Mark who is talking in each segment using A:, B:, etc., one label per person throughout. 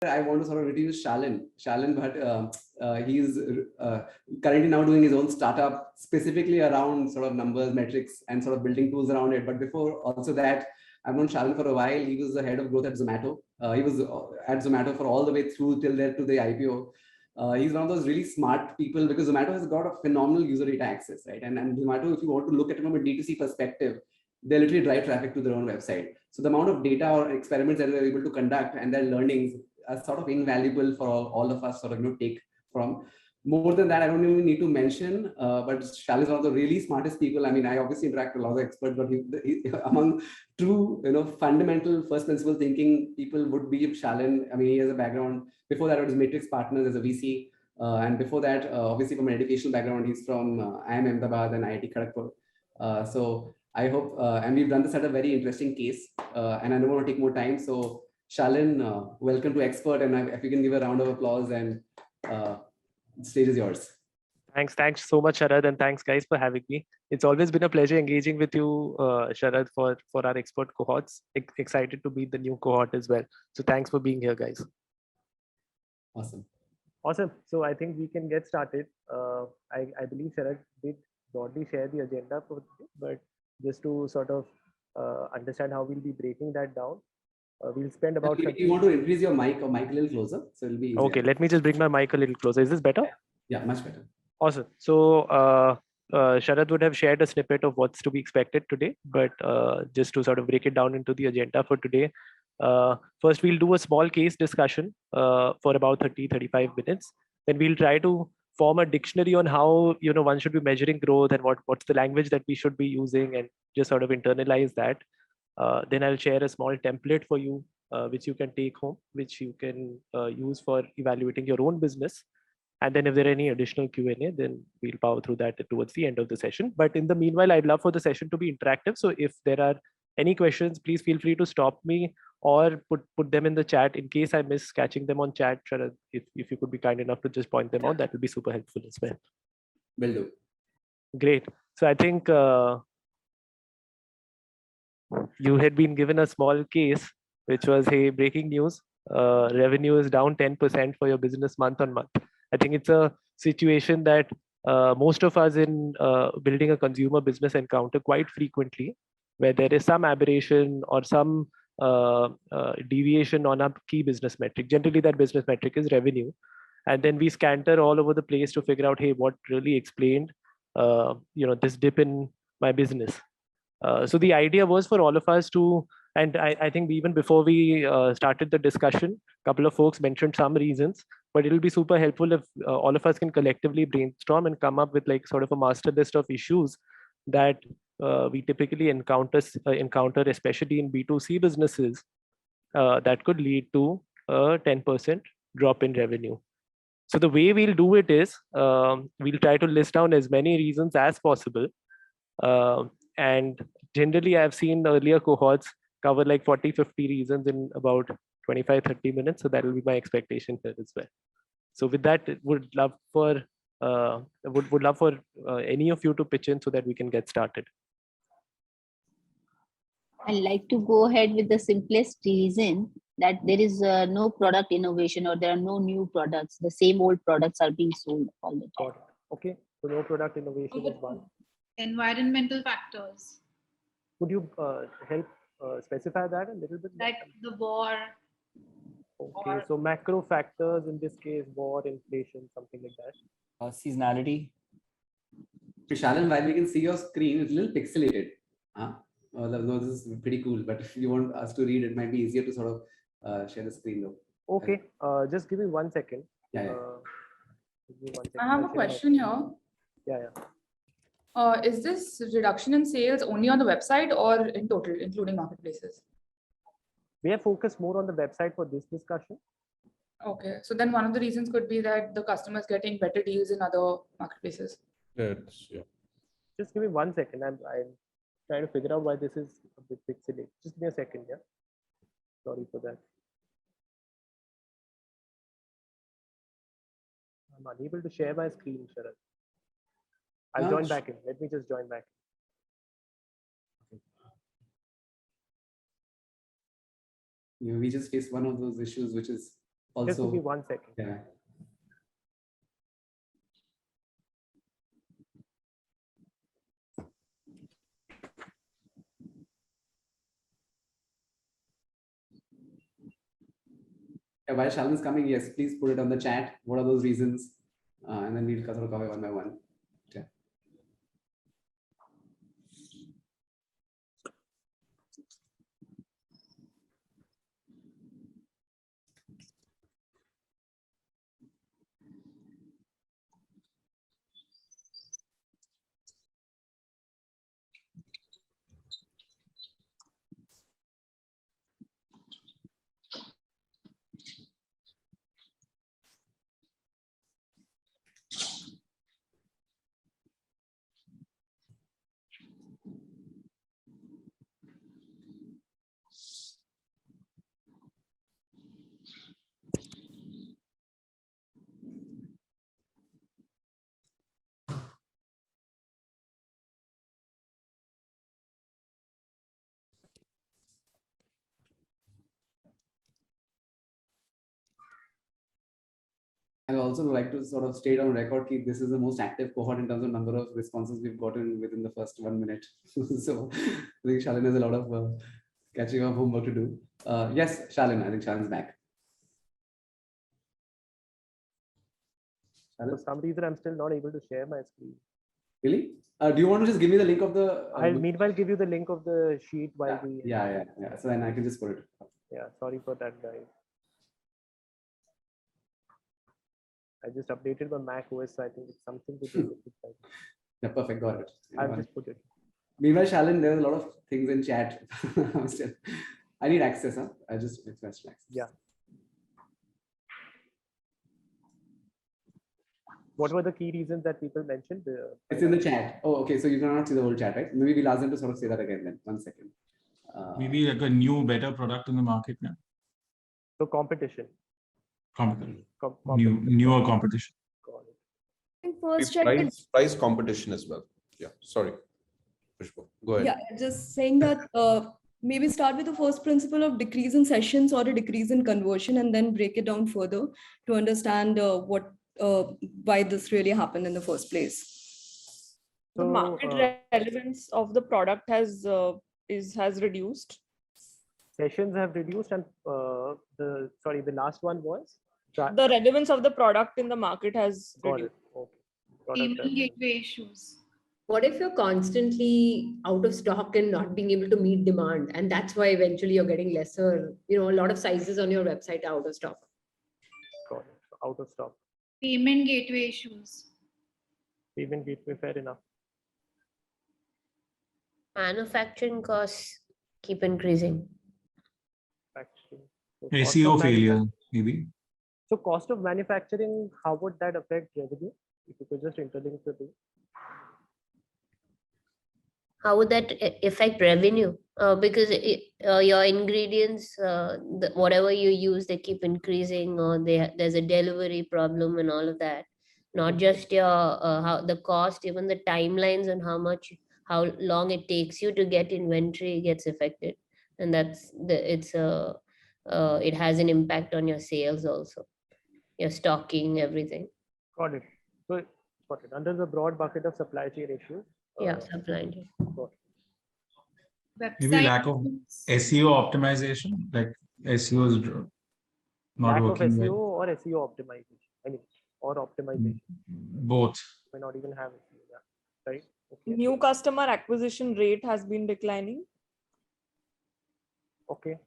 A: I want to sort of introduce Shalin Bhatt. He's currently now doing his own startup specifically around sort of numbers, metrics, and sort of building tools around it. But before also that, I've known Shalin for a while. He was the head of growth at Zomato. He was at Zomato for all the way through till there to the IPO. He's one of those really smart people because Zomato has got a phenomenal user data access, right? And Zomato, if you want to look at it from a D2C perspective, they literally drive traffic to their own website. So the amount of data or experiments that they're able to conduct and their learnings are sort of invaluable for all of us sort of take from. More than that, I don't even need to mention, but Shal is one of the really smartest people. I mean, I obviously interact with a lot of experts, but among true, fundamental first principle thinking people would be Shalin. I mean, he has a background. Before that, it was Matrix Partners as a VC. And before that, obviously from an educational background, he's from IIM Ahmedabad and IIT Kharagpur. So I hope, and we've done this at a very interesting case, and I don't want to take more time. So Shalin, welcome to Expert, and if you can give a round of applause, and the stage is yours.
B: Thanks so much, Sharad, and thanks guys for having me. It's always been a pleasure engaging with you, Sharad, for our expert cohorts. Excited to be the new cohort as well. So thanks for being here, guys. Awesome. So I think we can get started. I believe Sharad did broadly share the agenda for today, but just to sort of understand how we'll be breaking that down. We'll spend about.
A: If you want to increase your mic or mic a little closer, so it'll be easier.
B: Okay, let me just bring my mic a little closer. Is this better?
A: Yeah, much better.
B: Awesome. So Sharad would have shared a snippet of what's to be expected today, but just to sort of break it down into the agenda for today. First, we'll do a small case discussion for about 30-35 minutes. Then we'll try to form a dictionary on how one should be measuring growth and what's the language that we should be using, and just sort of internalize that. Then I'll share a small template for you, which you can take home, which you can use for evaluating your own business. And then if there are any additional Q&A, then we'll power through that towards the end of the session. But in the meanwhile, I'd love for the session to be interactive. So if there are any questions, please feel free to stop me or put them in the chat. In case I miss catching them on chat, Sharad, if you could be kind enough to just point them out, that would be super helpful as well.
A: Will do.
B: Great. So I think you had been given a small case, which was, hey, breaking news, revenue is down 10% for your business month on month. I think it's a situation that most of us in building a consumer business encounter quite frequently, where there is some aberration or some deviation on a key business metric. Generally, that business metric is revenue. And then we scanter all over the place to figure out, hey, what really explained this dip in my business. So the idea was for all of us to, and I think even before we started the discussion, a couple of folks mentioned some reasons, but it'll be super helpful if all of us can collectively brainstorm and come up with like sort of a master list of issues that we typically encounter, especially in B2C businesses, that could lead to a 10% drop in revenue. So the way we'll do it is we'll try to list down as many reasons as possible. And generally, I've seen earlier cohorts cover like 40-50 reasons in about 25-30 minutes. So that will be my expectation here as well. So with that, would love for any of you to pitch in so that we can get started.
C: I'd like to go ahead with the simplest reason that there is no product innovation, or there are no new products. The same old products are being sold all the time.
B: Okay, so no product innovation is one.
D: Environmental factors.
B: Could you help specify that a little bit?
D: Like the war.
B: Okay, so macro factors, in this case, war, inflation, something like that.
E: Seasonality.
A: Shalin, while we can see your screen, it's a little pixelated. No, this is pretty cool, but if you want us to read, it might be easier to sort of share the screen though.
B: Okay, just give me 1 second.
A: Yeah.
D: Give me 1 second. I have a question here.
B: Yeah.
D: Is this reduction in sales only on the website or in total, including marketplaces?
B: We have focused more on the website for this discussion.
D: Okay, so then one of the reasons could be that the customer is getting better deals in other marketplaces.
B: Yeah. Just give me 1 second. I'm trying to figure out why this is a bit pixelated. Just give me a second. Yeah. Sorry for that. I'm unable to share my screen, Sharad. I'll join back in. Let me just join back.
A: We just faced one of those issues, which is
B: Just give me
A: also,
B: 1 second.
A: yeah. While Shalin is coming, yes, please put it on the chat. What are those reasons? And then we'll sort of cover one by one. Yeah. I also like to sort of state on record that this is the most active cohort in terms of number of responses we've gotten within the first 1 minute. So I think Shalin has a lot of catching up homework to do. Yes, Shalin, I think Shalin's back.
B: For some reason, I'm still not able to share my screen.
A: Really? Do you want to just give me the link of the?
B: I'll meanwhile give you the link of the sheet while we.
A: Yeah. So then I can just put it.
B: Yeah, sorry for that, guys. I just updated my Mac OS, so I think it's something to do with it.
A: Yeah, perfect. Got it.
B: I'll just put it.
A: Meanwhile, Shalin, there's a lot of things in chat. I need access, huh? I just request access.
B: Yeah. What were the key reasons that people mentioned?
A: It's in the chat. Oh, okay. So you cannot see the whole chat, right? Maybe we'll ask them to sort of say that again then. 1 second.
E: Maybe like a new, better product in the market now.
B: So competition.
E: Newer competition.
F: First check price competition as well. Yeah, sorry. Pushpa, go ahead.
G: Yeah, just saying that maybe start with the first principle of decrease in sessions or a decrease in conversion, and then break it down further to understand why this really happened in the first place.
H: The market relevance of the product has reduced.
B: Sessions have reduced, and the last one was
H: the relevance of the product in the market has reduced.
I: Payment gateway issues. What if you're constantly out of stock and not being able to meet demand, and that's why eventually you're getting lesser, a lot of sizes on your website are out of stock?
B: Got it. Out of stock.
I: Payment gateway issues.
B: Payment gateway, fair enough.
J: Manufacturing costs keep increasing.
E: SEO failure, maybe.
B: So cost of manufacturing, how would that affect revenue? If you could just interlink the two.
J: How would that affect revenue? Because your ingredients, whatever you use, they keep increasing, or there's a delivery problem and all of that. Not just your how the cost, even the timelines and how long it takes you to get inventory gets affected, and it has an impact on your sales also, your stocking, everything.
B: Got it. So got it. Under the broad bucket of supply chain issues.
J: Yeah, supply chain.
E: Maybe lack of SEO optimization, like SEO is not
B: lack
E: working
B: of SEO
E: well.
B: or SEO optimization. Or optimization.
E: Both.
B: May not even have SEO. Yeah. Right. Okay.
H: New customer acquisition rate has been declining.
B: Okay.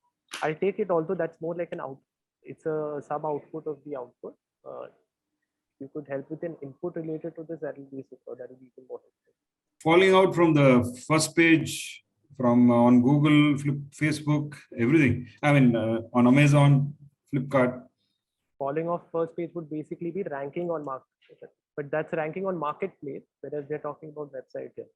B: I'll take it, although that's more like it's a sub output of the output. You could help with an input related to this, that will be even more helpful.
K: Falling out from the first page from on Google, Facebook, everything. I mean, on Amazon, Flipkart.
B: Falling off first page would basically be ranking on market, but that's ranking on marketplace, whereas they're talking about website here.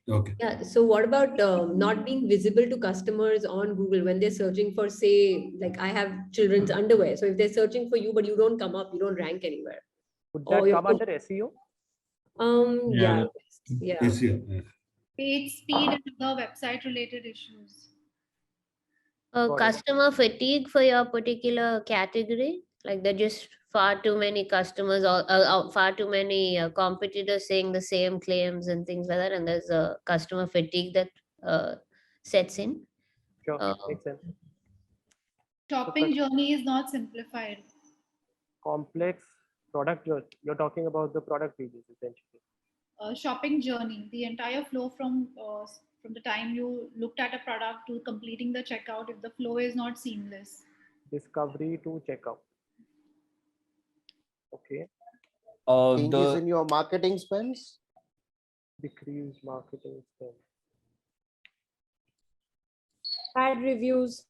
K: Okay.
I: Yeah. So what about not being visible to customers on Google when they're searching for, say, like I have children's underwear. So if they're searching for you, but you don't come up, you don't rank anywhere.
B: Would that come under SEO?
I: Yeah.
K: SEO. Yeah.
I: Page speed and other website related issues.
J: Customer fatigue for your particular category, Like there are just far too many customers or far too many competitors saying the same claims and things like that, and there's a customer fatigue that sets in.
B: Sure, makes sense.
L: Shopping journey is not simplified.
B: Complex product journey. You're talking about the product pages essentially.
L: Shopping journey, the entire flow from the time you looked at a product to completing the checkout, if the flow is not seamless.
B: Discovery to checkout. Okay.
M: Changes in your marketing spends?
B: Decreased marketing spend.
N: Bad reviews.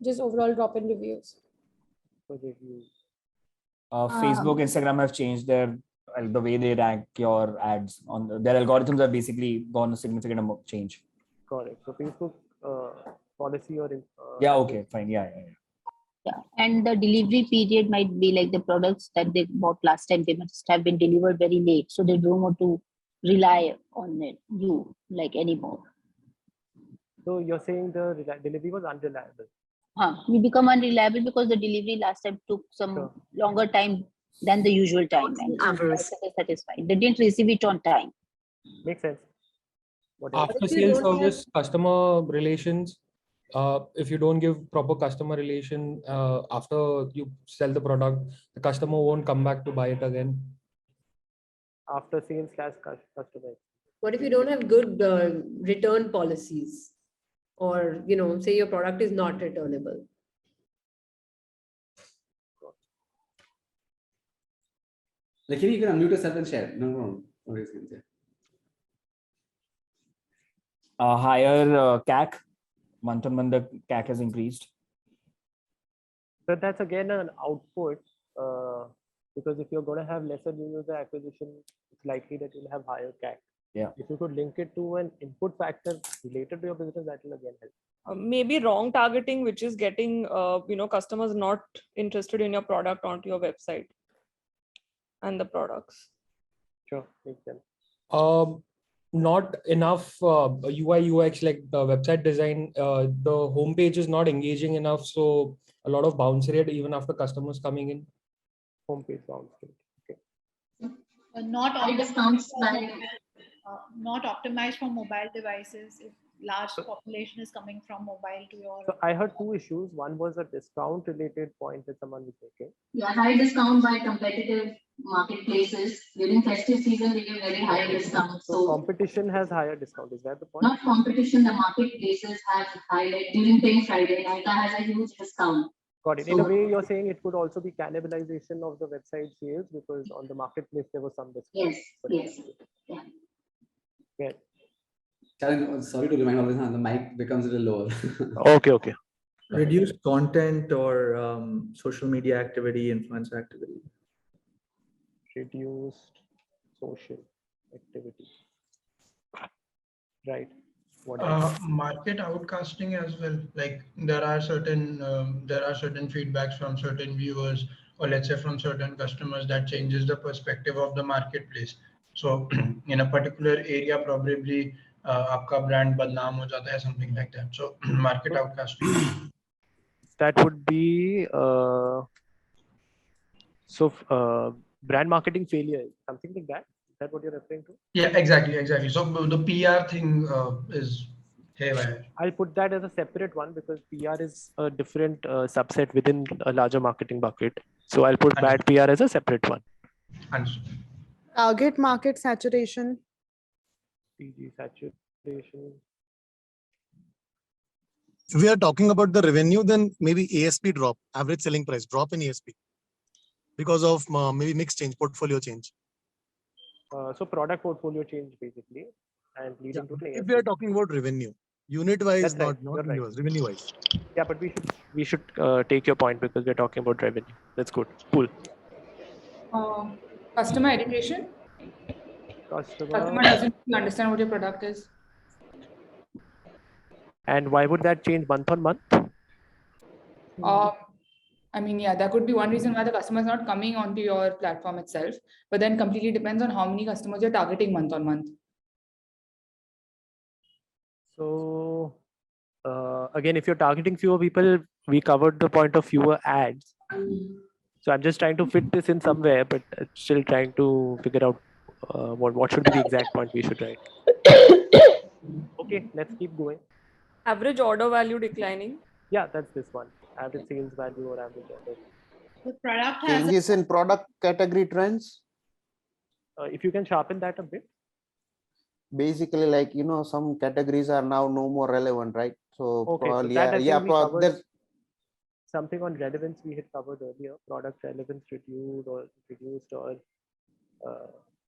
N: Just overall drop in reviews.
O: Facebook, Instagram have changed the way they rank your ads. Their algorithms have basically gone a significant amount change.
B: Correct. So Facebook policy or
O: yeah, okay, fine. Yeah.
C: And the delivery period might be like the products that they bought last time, they must have been delivered very late, so they don't want to rely on you like anymore.
B: So you're saying the delivery was unreliable?
C: You become unreliable because the delivery last time took some longer time than the usual time, and satisfied. They didn't receive it on time.
B: Makes sense.
P: After sales service, customer relations. If you don't give proper customer relation after you sell the product, the customer won't come back to buy it again.
B: After sales / customer.
I: What if you don't have good return policies, or say your product is not returnable?
A: Like, you can unmute yourself and share. No.
O: Higher CAC, month on month, the CAC has increased.
B: But that's again an output, because if you're going to have lesser new user acquisition, it's likely that you'll have higher CAC.
O: Yeah.
B: If you could link it to an input factor related to your business, that will again help.
H: Maybe wrong targeting, which is getting customers not interested in your product onto your website and the products.
B: Sure, makes sense.
P: Not enough UI UX, like the website design. The homepage is not engaging enough, so a lot of bounce rate even after customers coming in.
B: Homepage bounce rate. Okay.
L: Not optimized for mobile devices. If large population is coming from mobile to your.
B: So I heard two issues. One was a discount related point that someone was making.
Q: Yeah, high discount by competitive marketplaces. During festive season, they give very high discounts.
B: So competition has higher discount. Is that the point?
Q: Not competition, the marketplaces have high, like during Pink Friday, Nykaa has a huge discount.
B: Got it. In a way, you're saying it could also be cannibalization of the website sales, because on the marketplace there was some discount.
Q: Yes.
B: Yeah.
A: Shalin, sorry to remind all this, the mic becomes a little lower.
B: Okay.
R: Reduced content or social media activity, influencer activity.
B: Reduced social activity. Right.
S: Market outcasting as well. Like there are certain feedbacks from certain viewers, or let's say from certain customers, that changes the perspective of the marketplace. So in a particular area, probably आपका brand बदनाम हो जाता है, something like that. So market outcasting.
B: That would be brand marketing failure, something like that. Is that what you're referring to?
S: Yeah, exactly. So the PR thing is haywire.
B: I'll put that as a separate one, because PR is a different subset within a larger marketing bucket. So I'll put bad PR as a separate one.
S: Understood.
T: Target market saturation.
B: PG saturation.
U: If we are talking about the revenue, then maybe ASP drop, average selling price drop in ASP, because of maybe mix change, portfolio change.
B: So product portfolio change basically, and leading to an ASP.
U: If we are talking about revenue, unit wise,
B: That's
U: not
B: right.
U: revenue wise.
B: Yeah, but we should take your point, because we're talking about revenue. That's good. Cool.
D: Customer education. Customer doesn't understand what your product is.
B: And why would that change month on month?
D: I mean, yeah, that could be one reason why the customer is not coming onto your platform itself, but then completely depends on how many customers you're targeting month on month.
B: So again, if you're targeting fewer people, we covered the point of fewer ads. So I'm just trying to fit this in somewhere, but still trying to figure out what should be the exact point we should write. Okay, let's keep going.
H: Average order value declining.
B: Yeah, that's this one. Average sales value or average order.
L: The product has
M: Changes in product category trends.
B: If you can sharpen that a bit.
M: Basically, like, some categories are now no more relevant, right? So
B: Okay,
M: probably,
B: so that I think we covered
M: there's
B: something on relevance we had covered earlier. Product relevance reduced or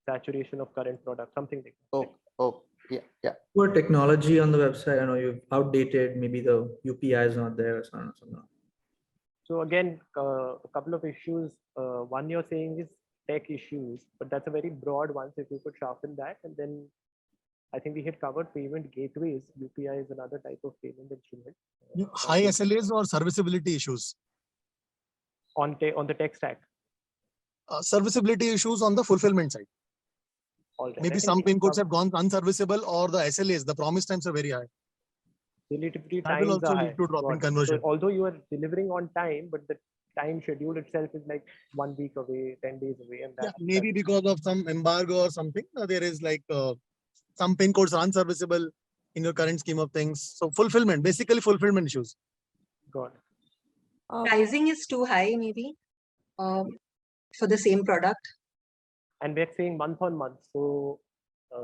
B: saturation of current product, something like that.
M: yeah.
R: Poor technology on the website. I know you've outdated. Maybe the UPI is not there or something.
B: So again, a couple of issues. One you're saying is tech issues, but that's a very broad one. So if you could sharpen that, and then I think we had covered payment gateways. UPI is another type of payment instrument.
U: High SLAs or serviceability issues?
B: On the tech stack.
U: Serviceability issues on the fulfillment side. Maybe some pin codes have gone unserviceable, or the SLAs, the promise times are very high.
B: Delivery
U: That will
B: times
U: also
B: are
U: lead to drop in
B: high.
U: conversion.
B: So although you are delivering on time, but the time schedule itself is like 1 week away, 10 days away, and that.
U: Maybe because of some embargo or something, there is like some pin codes are unserviceable in your current scheme of things. So fulfillment, basically fulfillment issues.
B: Got
H: it.
F: Pricing is too high, maybe, for the same product.
B: And we're saying month on month. So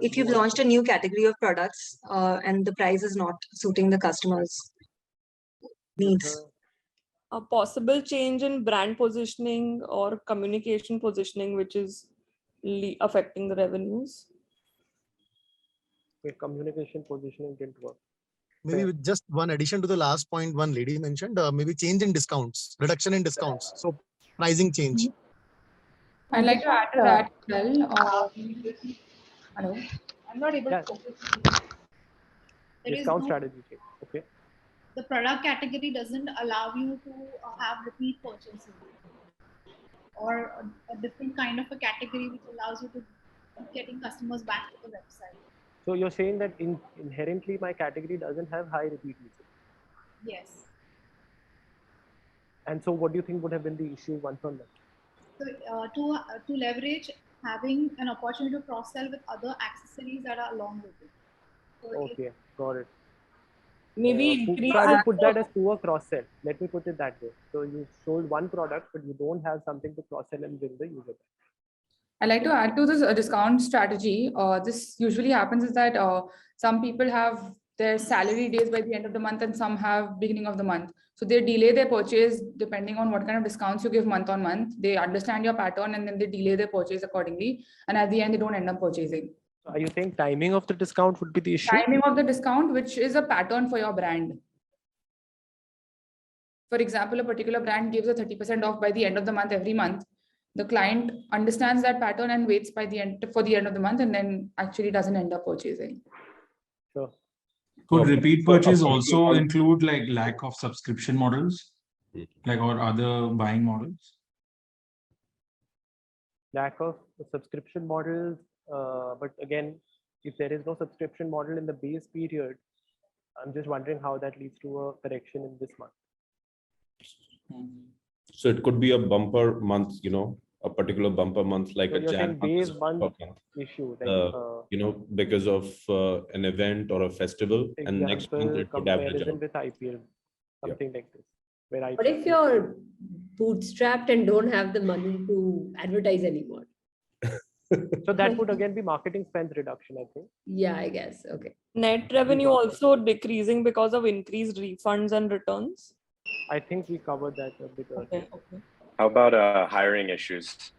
F: if you've launched a new category of products and the price is not suiting the customers' needs.
H: A possible change in brand positioning or communication positioning, which is affecting the revenues.
B: If communication positioning didn't work.
U: Maybe with just one addition to the last point one lady mentioned, maybe change in discounts, reduction in discounts. So pricing change.
D: I'd like to add to that as well. Hello?
L: I'm not able to focus. There is
B: Discount
L: no,
B: strategy change. Okay.
L: the product category doesn't allow you to have repeat purchases or a different kind of a category which allows you to keep getting customers back to the website.
B: So you're saying that inherently my category doesn't have high repeat usage.
L: Yes.
B: And so what do you think would have been the issue once on that?
L: So to leverage having an opportunity to cross-sell with other accessories that are along with it. So
B: Okay, got it.
H: Maybe increase.
B: I would put that as poor cross-sell. Let me put it that way. So you sold one product, but you don't have something to cross-sell and bring the user back.
D: I'd like to add to this discount strategy. This usually happens is that some people have their salary days by the end of the month and some have beginning of the month. So they delay their purchase depending on what kind of discounts you give month on month. They understand your pattern and then they delay their purchase accordingly. And at the end, they don't end up purchasing.
B: Are you saying timing of the discount would be the issue?
D: Timing of the discount, which is a pattern for your brand. For example, a particular brand gives a 30% off by the end of the month every month. The client understands that pattern and waits for the end of the month and then actually doesn't end up purchasing.
B: Sure.
E: Could repeat purchase also include like lack of subscription models, like or other buying models?
B: Lack of subscription models, but again, if there is no subscription model in the base period, I'm just wondering how that leads to a correction in this month.
V: So it could be a bumper month, a particular bumper month, like
B: So
V: a
B: you're saying
V: Jan
B: base
V: month,
B: month issue, like,
V: because of an event or a festival, and next month it would average
B: comparison
V: out.
B: with IPL, something like this. Where
I: What if you're bootstrapped and don't have the money to advertise anymore?
B: So that would again be marketing spend reduction, I think.
I: Yeah, I guess. Okay.
H: Net revenue also decreasing because of increased refunds and returns.
B: I think we covered that a bit earlier.
H: Okay.
W: How about hiring issues?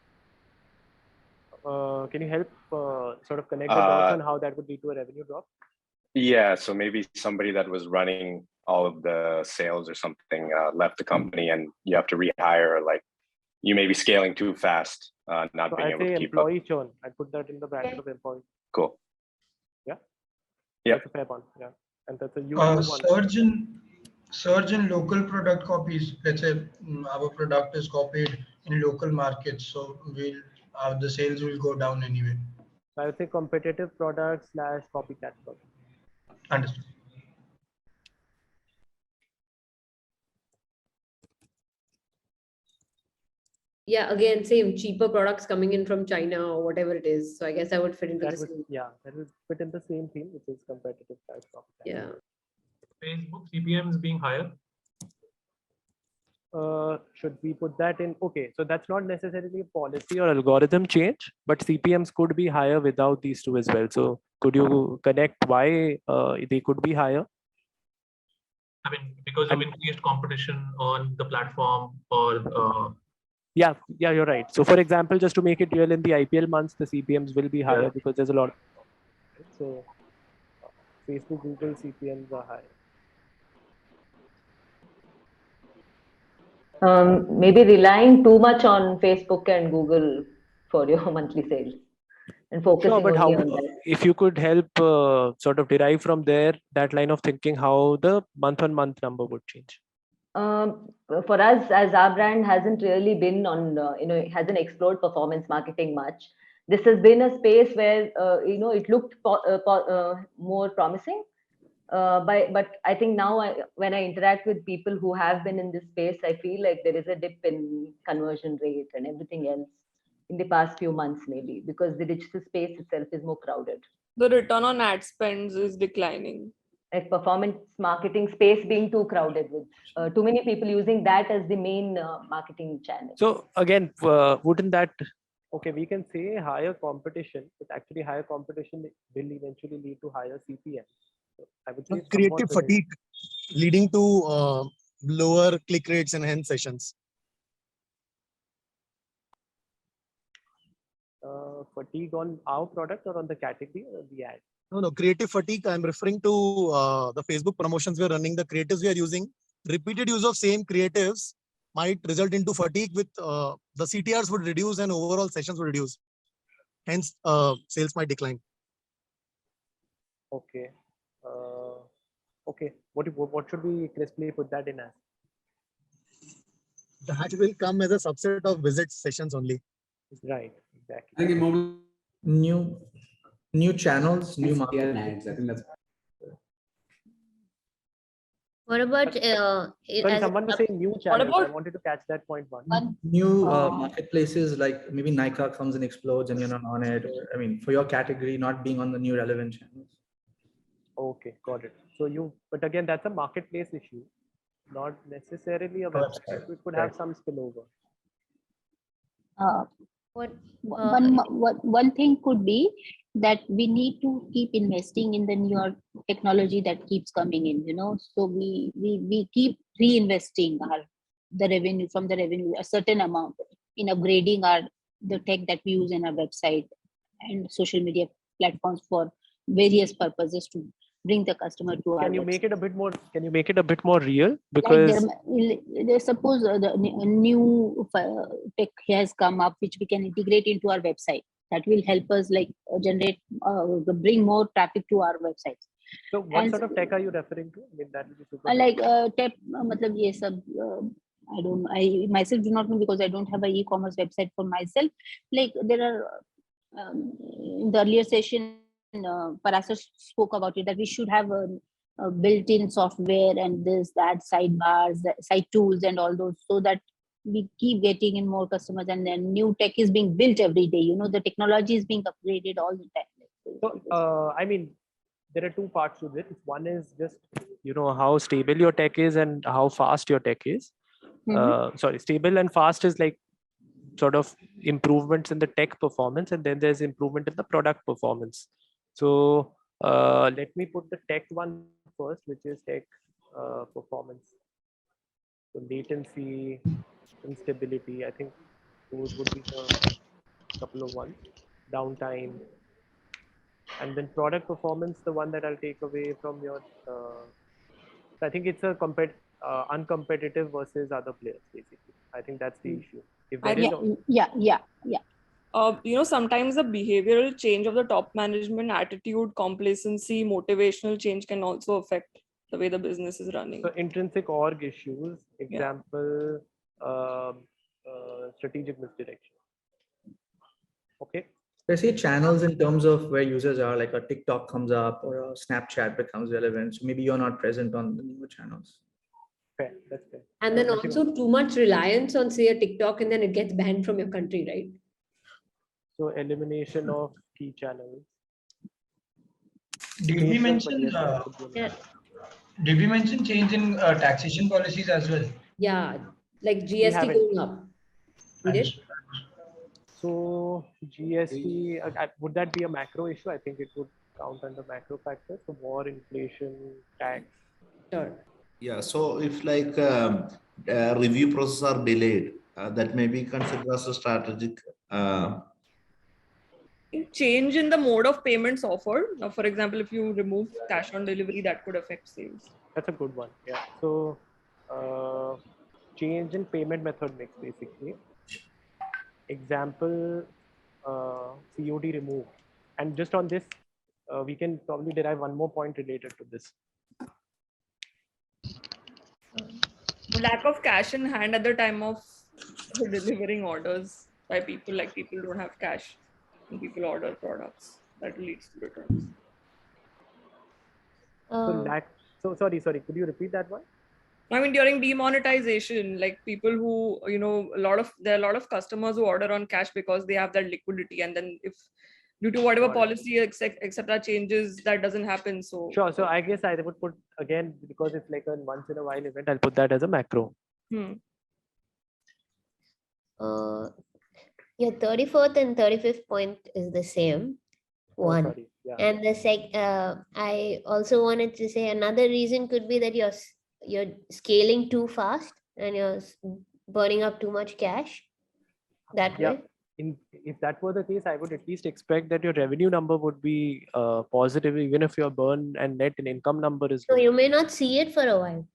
B: Can you help sort of connect the dots on how that would lead to a revenue drop?
W: Yeah, so maybe somebody that was running all of the sales or something left the company and you have to rehire, like you may be scaling too fast, not
B: So
W: being
B: I'd
W: able
B: say
W: to keep up.
B: employee churn. I'd put that in the bracket of employee.
W: Cool.
B: Yeah?
W: Yeah.
B: That's a fair one. Yeah. And that's a huge one.
S: Surge in local product copies. Let's say our product is copied in local markets, so the sales will go down anyway.
B: I would say competitive products / copycat products.
S: Understood.
I: Yeah, again, same cheaper products coming in from China or whatever it is. So I guess I would fit into
B: That
I: the
B: would,
I: same.
B: yeah, that would fit in the same theme, which is competitive price competition.
I: Yeah.
P: Facebook CPMs being higher.
B: Should we put that in? Okay, so that's not necessarily a policy or algorithm change, but CPMs could be higher without these two as well. So could you connect why they could be higher?
P: I mean, because of increased competition on the platform or
B: Yeah, you're right. So for example, just to make it real, in the IPL months, the CPMs will be higher because there's a lot. So Facebook, Google CPMs are high.
G: Maybe relying too much on Facebook and Google for your monthly sales and focusing
B: Sure, but
G: only
B: how,
G: on that.
B: if you could help sort of derive from there, that line of thinking, how the month-on-month number would change?
G: For us, as our brand hasn't really been on, it hasn't explored performance marketing much. This has been a space where, it looked more promising. But I think now when I interact with people who have been in this space, I feel like there is a dip in conversion rate and everything else in the past few months, maybe because the digital space itself is more crowded.
H: The return on ad spends is declining.
G: Like performance marketing space being too crowded with too many people using that as the main marketing channel.
B: So again, wouldn't that, okay, we can say higher competition, but actually higher competition will eventually lead to higher CPM. So I would say
U: Creative fatigue leading to lower click rates and hence sessions.
B: Fatigue on our product or on the category or the ad?
U: No, creative fatigue. I'm referring to the Facebook promotions we're running, the creatives we are using. Repeated use of same creatives might result into fatigue with the CTRs would reduce and overall sessions would reduce. Hence, sales might decline.
B: Okay. Okay. What should we crisply put that in as?
U: That will come as a subset of visit sessions only.
B: Right. Exactly.
A: I think
R: New channels, new market.
A: ads. I think that's.
C: What about
B: Sorry, someone was saying new channels. I wanted to catch that point one.
R: New marketplaces like maybe Nykaa comes and explodes and you're not on it. Or, I mean, for your category, not being on the new relevant channels.
B: Okay, got it. So but again, that's a marketplace issue, not necessarily a website. It could have some spillover.
C: One thing could be that we need to keep investing in the newer technology that keeps coming in, so we keep reinvesting the revenue a certain amount in upgrading the tech that we use in our website and social media platforms for various purposes to bring the customer to our
B: Can you
C: website.
B: make it a bit more? Can you make it a bit more real? Because
C: Like suppose a new tech has come up which we can integrate into our website that will help us generate bring more traffic to our websites.
B: So what sort of tech are you referring to? I mean, that would be super
C: Tech I myself do not know because I don't have an e-commerce website for myself. Like there are in the earlier session Parasa spoke about it, that we should have a built-in software and that sidebars, side tools and all those, so that we keep getting in more customers, and then new tech is being built every day. The technology is being upgraded all the time.
B: So I mean, there are two parts to this. One is just how stable your tech is and how fast your tech is. Sorry, stable and fast is like sort of improvements in the tech performance, and then there's improvement in the product performance. So let me put the tech one first, which is tech performance. So latency, instability, I think those would be the couple of ones. Downtime, and then product performance, the one that I'll take away from your. I think it's a uncompetitive versus other players, basically. I think that's the issue. If there is
C: Yeah.
H: Sometimes the behavioral change of the top management, attitude, complacency, motivational change can also affect the way the business is running.
B: So intrinsic org issues, example, strategic misdirection. Okay.
R: I see channels in terms of where users are, like a TikTok comes up or a Snapchat becomes relevant. So maybe you're not present on the newer channels.
B: Fair. That's fair.
I: And then also too much reliance on, say, a TikTok, and then it gets banned from your country, right?
B: So elimination of key channels.
S: Did we mention? Did we mention change in taxation policies as well?
I: Yeah, like GST going up. We did.
B: So GST, would that be a macro issue? I think it would count under macro factors. So war, inflation, tax.
I: Sure.
J: Yeah. So if like review process are delayed, that may be considered as a strategic.
H: Change in the mode of payments offered. For example, if you remove cash on delivery, that could affect sales.
B: That's a good one. Yeah. So change in payment method mix, basically. Example, COD removed. And just on this, we can probably derive one more point related to this.
H: Lack of cash in hand at the time of delivering orders by people, like people don't have cash and people order products, that leads to returns.
B: So sorry, could you repeat that one?
H: I mean, during demonetization, like people who, there are a lot of customers who order on cash because they have that liquidity, and then if due to whatever policy etc. changes, that doesn't happen. So
B: sure. So I guess I would put, again, because it's like a once in a while event, I'll put that as a macro.
K: Your 34th and 35th point is the same one.
B: Sorry. Yeah.
K: And the I also wanted to say another reason could be that you're scaling too fast and you're burning up too much cash that way.
B: If that were the case, I would at least expect that your revenue number would be positive, even if your burn and net income number is
K: low. So you may not see it for a while.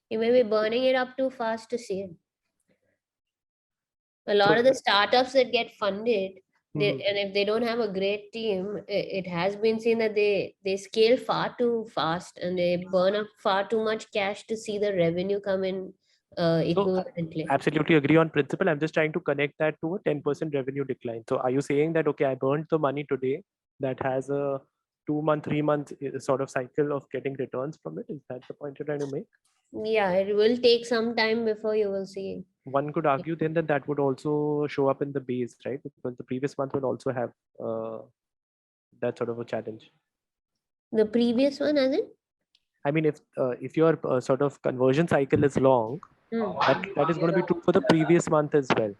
K: You may be burning it up too fast to see it. A lot of the startups that get funded, and if they don't have a great team, it has been seen that they scale far too fast and they burn up far too much cash to see the revenue come in equivalently.
B: So, absolutely agree on principle. I'm just trying to connect that to a 10% revenue decline. So are you saying that, okay, I burned the money today, that has a 2-month, 3-month sort of cycle of getting returns from it? Is that the point you're trying to make?
K: Yeah, it will take some time before you will see.
B: One could argue then that that would also show up in the base, right? Because the previous month would also have that sort of a challenge.
K: The previous one, as in?
B: I mean, if your sort of conversion cycle is long, that is going to be true for the previous month as well.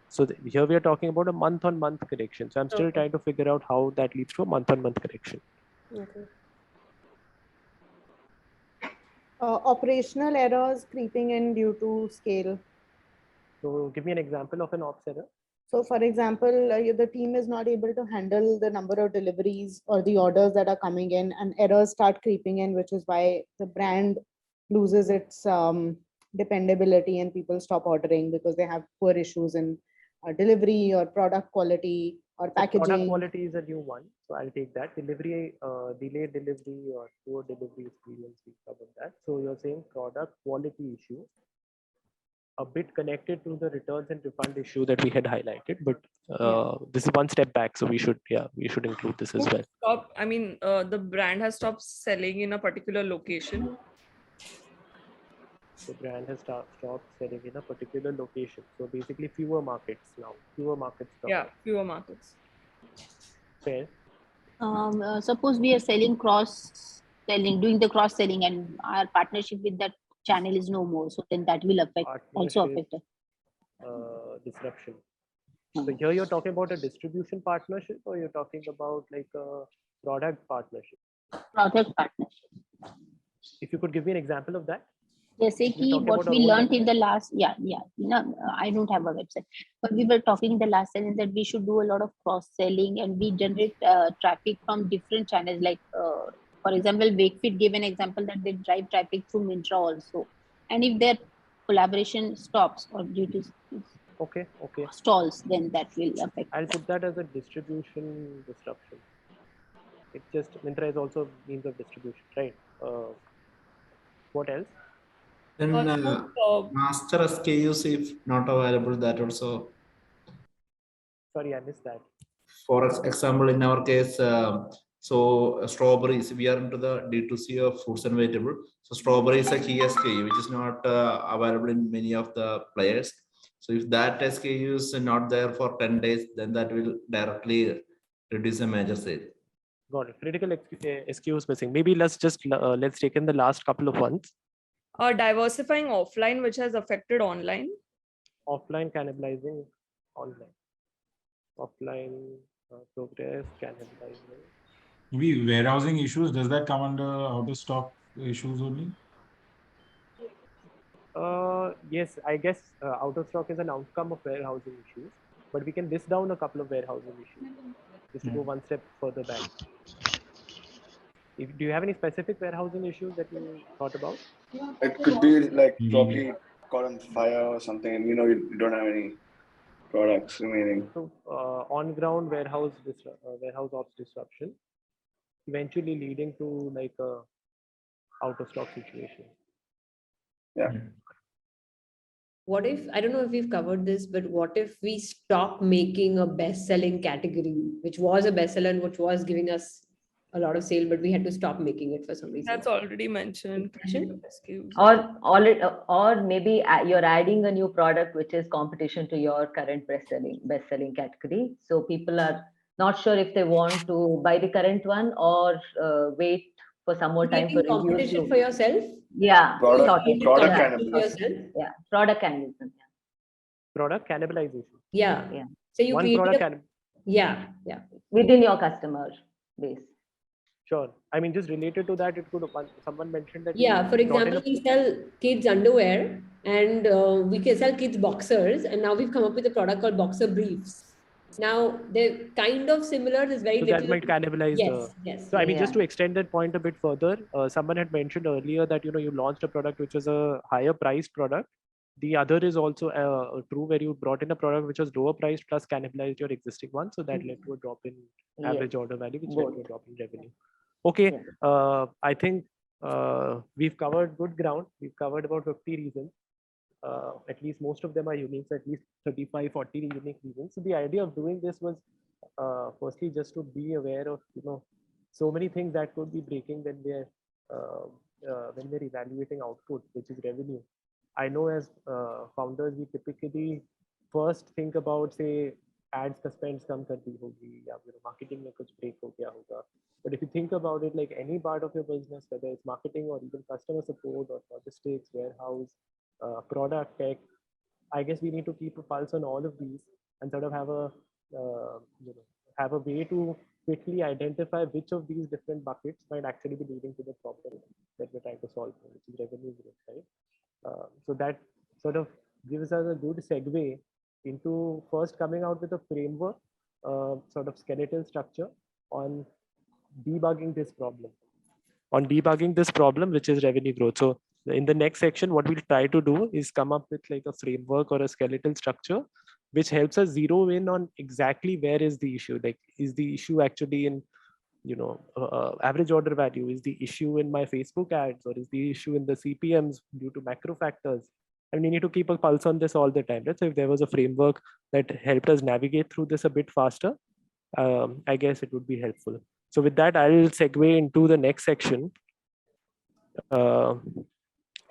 B: So here we are talking about a month-on-month correction. So I'm still trying to figure out how that leads to a month-on-month correction.
K: Okay.
T: Operational errors creeping in due to scale.
B: So give me an example of an ops error.
T: So for example, the team is not able to handle the number of deliveries or the orders that are coming in, and errors start creeping in, which is why the brand loses its dependability and people stop ordering because they have poor issues in delivery or product quality or packaging.
B: Product quality is a new one. So I'll take that. Delivery, delayed delivery or poor delivery experience, we covered that. So you're saying product quality issue, a bit connected to the returns and refund issue that we had highlighted, but this is one step back. So we should include this as well.
H: The brand has stopped selling in a particular location.
B: The brand has stopped selling in a particular location. So basically fewer markets now. Fewer markets.
H: Yeah, fewer markets.
B: Fair.
C: Suppose we are selling doing the cross selling, and our partnership with that channel is no more. So then that will affect it.
B: Disruption. So here you're talking about a distribution partnership, or you're talking about like a product partnership?
C: Product partnership.
B: If you could give me an example of that.
C: What we learned in the last, I don't have a website, but we were talking in the last session that we should do a lot of cross selling, and we generate traffic from different channels. Like for example, Wakefit gave an example that they drive traffic through Myntra also, and if their collaboration stops or due to stalls, then that will affect.
B: I'll put that as a distribution disruption. It's just Myntra is also means of distribution, right? What else?
J: Then master SKUs, if not available, that also.
B: Sorry, I missed that.
J: For example, in our case, So strawberries, we are into the D2C of fruits and vegetables. So strawberry is a key SKU, which is not available in many of the players. So if that SKU is not there for 10 days, then that will directly reduce a major sale.
B: Got it. Critical SKUs missing. Maybe let's take in the last couple of ones.
H: Diversifying offline, which has affected online.
B: Offline cannibalizing online. Offline progress cannibalizing.
E: Maybe warehousing issues, does that come under out of stock issues only?
B: Yes, I guess out of stock is an outcome of warehousing issues, but we can list down a couple of warehousing issues just to go one step further back. Do you have any specific warehousing issues that you thought about?
N: It could be like probably caught on fire or something, and you don't have any products remaining.
B: So on-ground warehouse ops disruption, eventually leading to like a out-of-stock situation.
N: Yeah.
I: What if, I don't know if we've covered this, but what if we stop making a best-selling category, which was a bestseller and which was giving us a lot of sale, but we had to stop making it for some reason?
H: That's already mentioned.
G: Or maybe you're adding a new product which is competition to your current best-selling category. So people are not sure if they want to buy the current one or wait for some more time for
I: competition for yourself.
G: Yeah,
N: product
G: cannibalization. Yeah, product cannibalization.
B: Product cannibalization.
I: Yeah.
G: Yeah.
I: So you
B: One
I: create
B: product
I: yeah.
G: Within your customer base.
B: Sure. I mean, just related to that, it could someone mentioned that.
I: Yeah, for example, we sell kids underwear and we can sell kids boxers, and now we've come up with a product called boxer briefs. Now they're kind of similar. There's very
B: So
I: little.
B: that might cannibalize
I: Yes.
B: So I mean, just to extend that point a bit further, someone had mentioned earlier that you launched a product which was a higher priced product. The other is also true, where you brought in a product which was lower priced plus cannibalized your existing one, so that led to a drop in average order value, which led to a drop in revenue. Okay, I think we've covered good ground. We've covered about 50 reasons. At least most of them are unique, so at least 35, 40 unique reasons. So the idea of doing this was firstly just to be aware of so many things that could be breaking when we're evaluating output, which is revenue. I know as founders, we typically first think about, say, ads का spends कम कर दी होगी या marketing में कुछ break हो गया होगा. But if you think about it, like any part of your business, whether it's marketing or even customer support or logistics, warehouse, product, tech, I guess we need to keep a pulse on all of these and sort of have a way to quickly identify which of these different buckets might actually be leading to the problem that we're trying to solve, which is revenue growth, right? So that sort of gives us a good segue into first coming out with a framework, sort of skeletal structure on debugging this problem. Which is revenue growth. So in the next section, what we'll try to do is come up with like a framework or a skeletal structure, which helps us zero in on exactly where is the issue. Like, is the issue actually in, average order value? Is the issue in my Facebook ads, or is the issue in the CPMs due to macro factors? And we need to keep a pulse on this all the time. Right? So if there was a framework that helped us navigate through this a bit faster, I guess it would be helpful. So with that, I'll segue into the next section.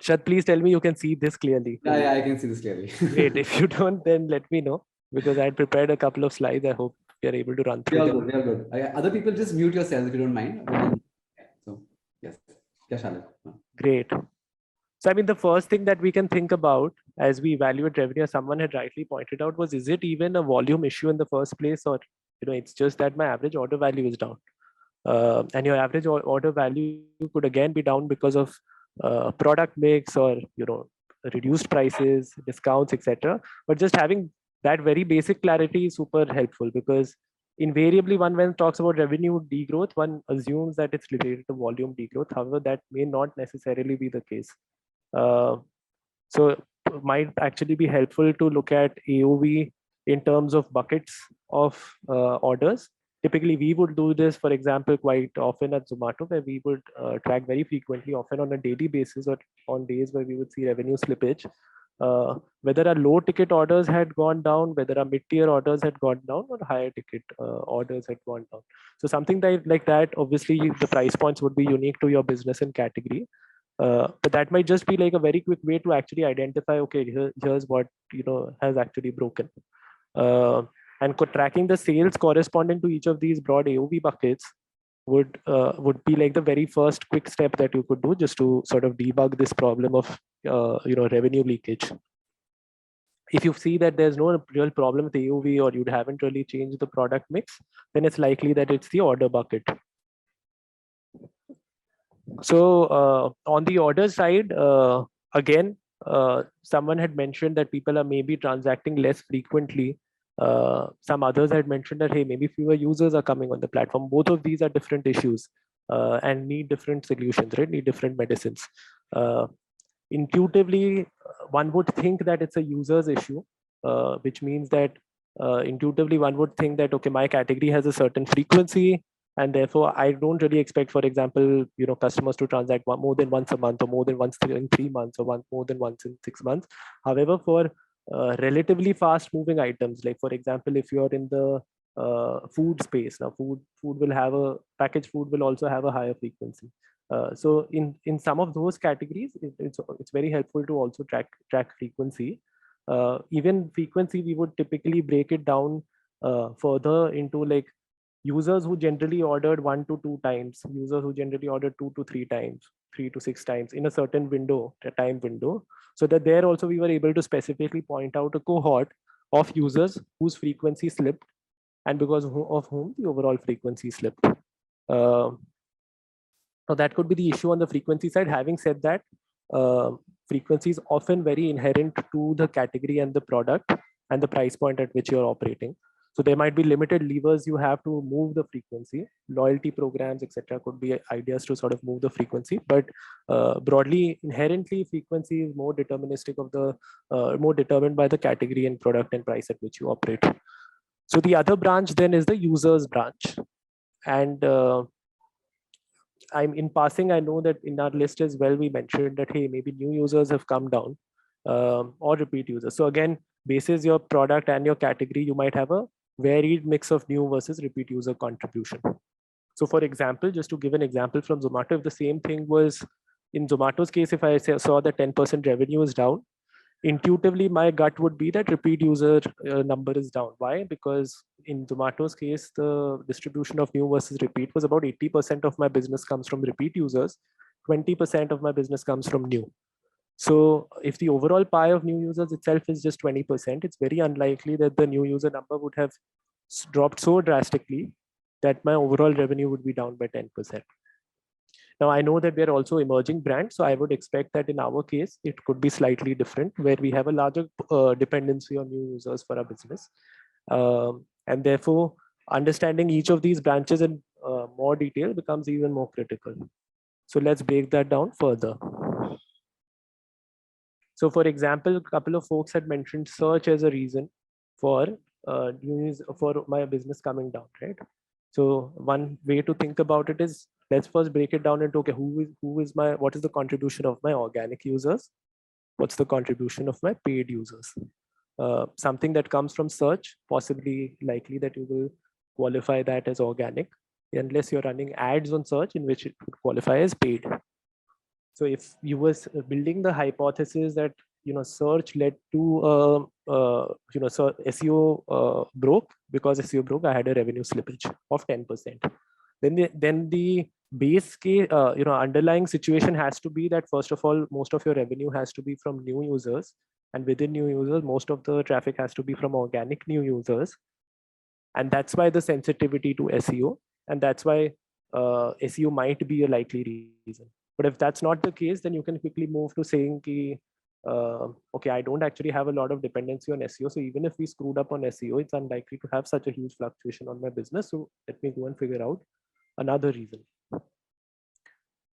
B: Shad, please tell me you can see this clearly.
A: Yeah, I can see this clearly.
B: Great. If you don't, then let me know, because I had prepared a couple of slides. I hope we are able to run through them.
A: We are good. Other people, just mute yourselves if you don't mind. So yes, Shalin.
B: Great. So I mean, the first thing that we can think about as we evaluate revenue, as someone had rightly pointed out, was, is it even a volume issue in the first place, or it's just that my average order value is down? And your average order value could again be down because of product mix or reduced prices, discounts, etc. But just having that very basic clarity is super helpful, because invariably when talks about revenue degrowth, one assumes that it's related to volume degrowth. However, that may not necessarily be the case. So it might actually be helpful to look at AOV in terms of buckets of orders. Typically, we would do this, for example, quite often at Zomato, where we would track very frequently, often on a daily basis or on days where we would see revenue slippage. whether our low ticket orders had gone down, whether our mid-tier orders had gone down, or higher ticket orders had gone down. So something like that, obviously the price points would be unique to your business and category. But that might just be like a very quick way to actually identify, okay, here's what has actually broken. And tracking the sales corresponding to each of these broad AOV buckets would be like the very first quick step that you could do just to sort of debug this problem of revenue leakage. If you see that there's no real problem with AOV, or you haven't really changed the product mix, then it's likely that it's the order bucket. So on the order side, again, someone had mentioned that people are maybe transacting less frequently. Some others had mentioned that, hey, maybe fewer users are coming on the platform. Both of these are different issues and need different solutions, right? Need different medicines. Intuitively, one would think that it's a user's issue, which means that intuitively one would think that, okay, my category has a certain frequency, and therefore I don't really expect, for example, customers to transact more than once a month, or more than once in 3 months, or more than once in 6 months. However, for relatively fast moving items, like for example, if you're in the food space, now food will have packaged food will also have a higher frequency. So in some of those categories, it's very helpful to also track frequency. Even frequency, we would typically break it down further into like users who generally ordered 1 to 2 times, users who generally ordered 2 to 3 times, 3 to 6 times in a certain time window, so that there also we were able to specifically point out a cohort of users whose frequency slipped, and because of whom the overall frequency slipped. So that could be the issue on the frequency side. Having said that, frequency is often very inherent to the category and the product and the price point at which you're operating. So there might be limited levers you have to move the frequency. Loyalty programs, etc., could be ideas to sort of move the frequency. But broadly, inherently, frequency is more deterministic of the more determined by the category and product and price at which you operate. So the other branch then is the users branch, and I'm in passing, I know that in our list as well, we mentioned that, hey, maybe new users have come down or repeat users. So again, basis your product and your category, you might have a varied mix of new versus repeat user contribution. So for example, just to give an example from Zomato, if the same thing was in Zomato's case, if I saw that 10% revenue is down, intuitively my gut would be that repeat user number is down. Why? Because in Zomato's case, the distribution of new versus repeat was about 80% of my business comes from repeat users, 20% of my business comes from new. So if the overall pie of new users itself is just 20%, it's very unlikely that the new user number would have dropped so drastically that my overall revenue would be down by 10%. Now, I know that we are also emerging brands, so I would expect that in our case, it could be slightly different, where we have a larger dependency on new users for our business. And therefore, understanding each of these branches in more detail becomes even more critical. So let's break that down further. So for example, a couple of folks had mentioned search as a reason for for my business coming down, right? So one way to think about it is, let's first break it down into, okay, what is the contribution of my organic users? What's the contribution of my paid users? Something that comes from search, possibly likely that you will qualify that as organic, unless you're running ads on search, in which it would qualify as paid. So if you was building the hypothesis that search led to SEO broke, because SEO broke, I had a revenue slippage of 10%. Then the base case, underlying situation has to be that, first of all, most of your revenue has to be from new users, and within new users, most of the traffic has to be from organic new users, and that's why the sensitivity to SEO, and that's why SEO might be a likely reason. But if that's not the case, then you can quickly move to saying, okay, I don't actually have a lot of dependency on SEO. So even if we screwed up on SEO, it's unlikely to have such a huge fluctuation on my business. So let me go and figure out another reason.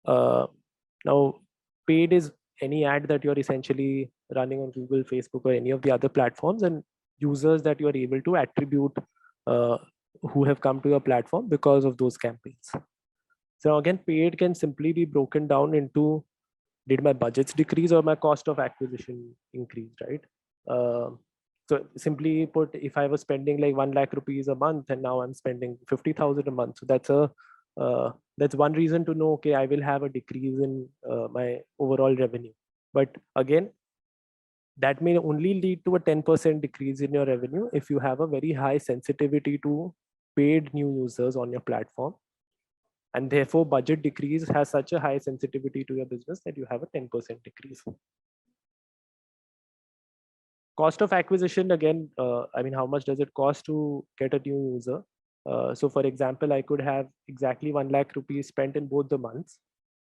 B: Now, paid is any ad that you're essentially running on Google, Facebook, or any of the other platforms, and users that you're able to attribute who have come to your platform because of those campaigns. So again, paid can simply be broken down into did my budgets decrease or my cost of acquisition increased, right? So simply put, if I was spending like 1 lakh rupees a month and now I'm spending 50,000 a month, so that's one reason to know, okay, I will have a decrease in my overall revenue. But again, that may only lead to a 10% decrease in your revenue if you have a very high sensitivity to paid new users on your platform. And therefore, budget decrease has such a high sensitivity to your business that you have a 10% decrease. Cost of acquisition, again, I mean, how much does it cost to get a new user? So for example, I could have exactly 1 lakh rupees spent in both the months,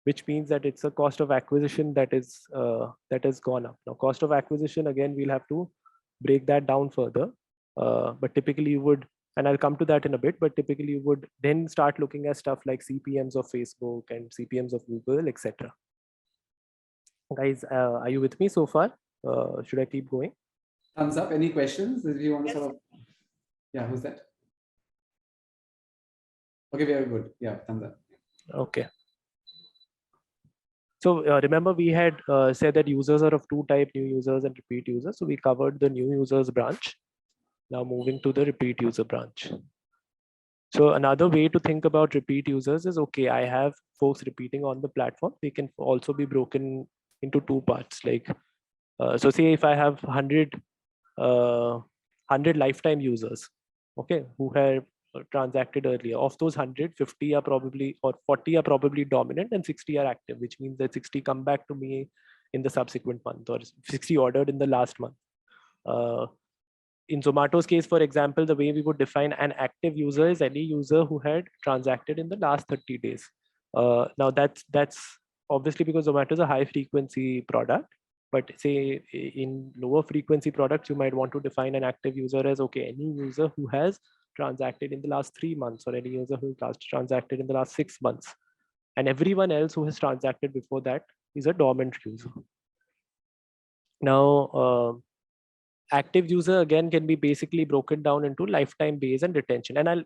B: which means that it's a cost of acquisition that has gone up. Now, cost of acquisition, again, we'll have to break that down further. But typically you would, and I'll come to that in a bit, but typically you would then start looking at stuff like CPMs of Facebook and CPMs of Google, etc. Guys, are you with me so far? Should I keep going?
A: Thumbs up. Any questions? If you want to sort of, yeah, who's that? Okay, very good. Yeah, thumbs up.
B: Okay. So remember we had said that users are of two types, new users and repeat users. So we covered the new users branch. Now moving to the repeat user branch. So another way to think about repeat users is, okay, I have folks repeating on the platform. They can also be broken into two parts. Like, so say if I have 100 lifetime users, okay, who have transacted earlier. Of those 100, 50 are probably, or 40 are probably dominant and 60 are active, which means that 60 come back to me in the subsequent month, or 60 ordered in the last month. In Zomato's case, for example, the way we would define an active user is any user who had transacted in the last 30 days. Now that's obviously because Zomato is a high frequency product, but say in lower frequency products, you might want to define an active user as, okay, any user who has transacted in the last 3 months, or any user who has transacted in the last 6 months. And everyone else who has transacted before that is a dormant user. Now, active user again can be basically broken down into lifetime base and retention. And I'll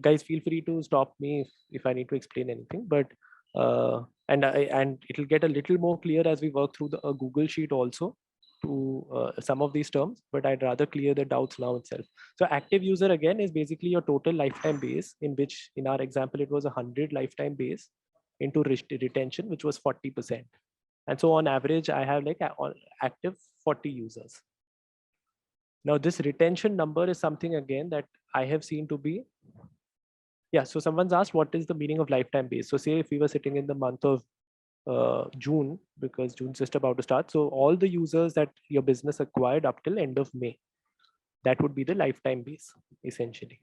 B: guys, feel free to stop me if I need to explain anything, but and it'll get a little more clear as we work through the Google sheet also to some of these terms, but I'd rather clear the doubts now itself. So active user again is basically your total lifetime base, in which in our example it was 100 lifetime base into retention, which was 40%. And so on average, I have like active 40 users. Now this retention number is something again that I have seen to be, yeah, so someone's asked what is the meaning of lifetime base. So say if we were sitting in the month of June, because June's just about to start. So all the users that your business acquired up till end of May, that would be the lifetime base essentially.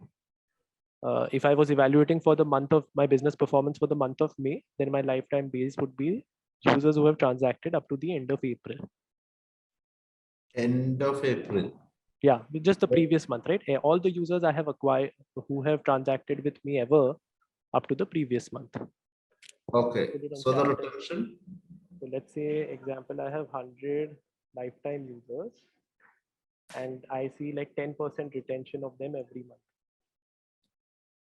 B: If I was evaluating for the month of my business performance for the month of May, then my lifetime base would be users who have transacted up to the end of April.
J: End of April.
B: Yeah, just the previous month, right? All the users I have acquired who have transacted with me ever up to the previous month.
J: Okay, so the retention?
B: So let's say, example, I have 100 lifetime users and I see like 10% retention of them every month.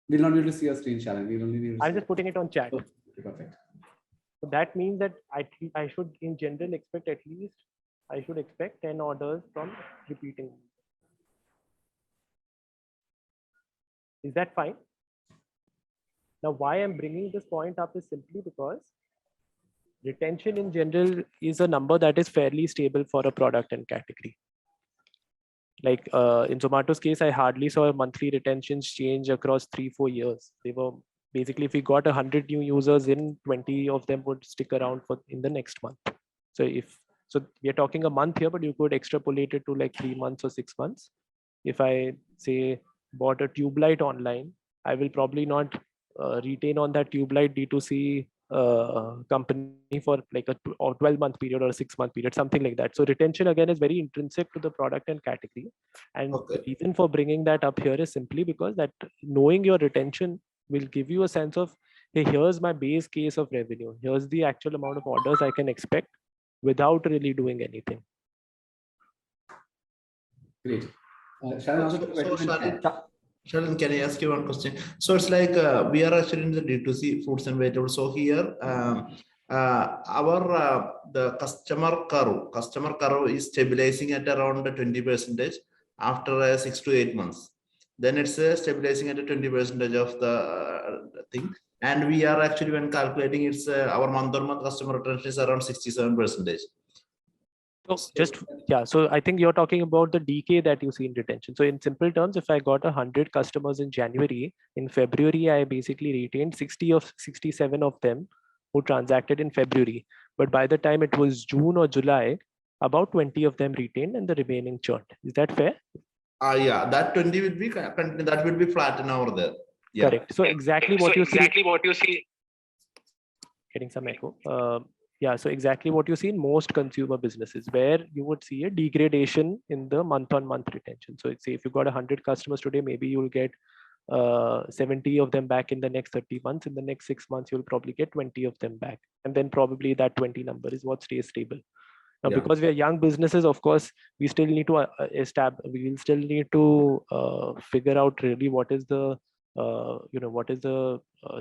A: We'll not be able to see your screen, Shalin. We'll only be able to
B: I'm just putting it on chat.
A: Oh, perfect.
B: So that means that I should in general expect at least, I should expect 10 orders from repeating. Is that fine? Now, why I'm bringing this point up is simply because retention in general is a number that is fairly stable for a product and category. Like in Zomato's case, I hardly saw monthly retentions change across 3-4 years. They were basically, if we got 100 new users in, 20 of them would stick around for in the next month. So we are talking a month here, but you could extrapolate it to like 3 months or 6 months. If I say bought a tube light online, I will probably not retain on that tube light D2C company for like a 12-month period or a 6-month period, something like that. So retention again is very intrinsic to the product and category. And the reason for bringing that up here is simply because that knowing your retention will give you a sense of, hey, here's my base case of revenue. Here's the actual amount of orders I can expect without really doing anything.
A: Great.
J: Shalin, can I ask you one question? So it's like we are actually in the D2C foods and vegetables. So here, The customer curve is stabilizing at around 20% after 6 to 8 months. Then it's stabilizing at 20% of the thing. And we are actually, when calculating, it's our month-on-month customer retention is around 67%.
B: So I think you're talking about the decay that you see in retention. So in simple terms, if I got 100 customers in January, in February, I basically retained 67 of them who transacted in February. But by the time it was June or July, about 20 of them retained and the remaining churned. Is that fair?
J: Yeah, that 20 will be that will be flattened over there. Yeah.
B: Correct. So exactly what you see. Getting some echo. Yeah, so exactly what you see in most consumer businesses, where you would see a degradation in the month-on-month retention. So say if you got 100 customers today, maybe you'll get 70 of them back in the next 30 months. In the next 6 months, you'll probably get 20 of them back. And then probably that 20 number is what stays stable. Now, because we are young businesses, of course, we still need to we will still need to figure out really what is the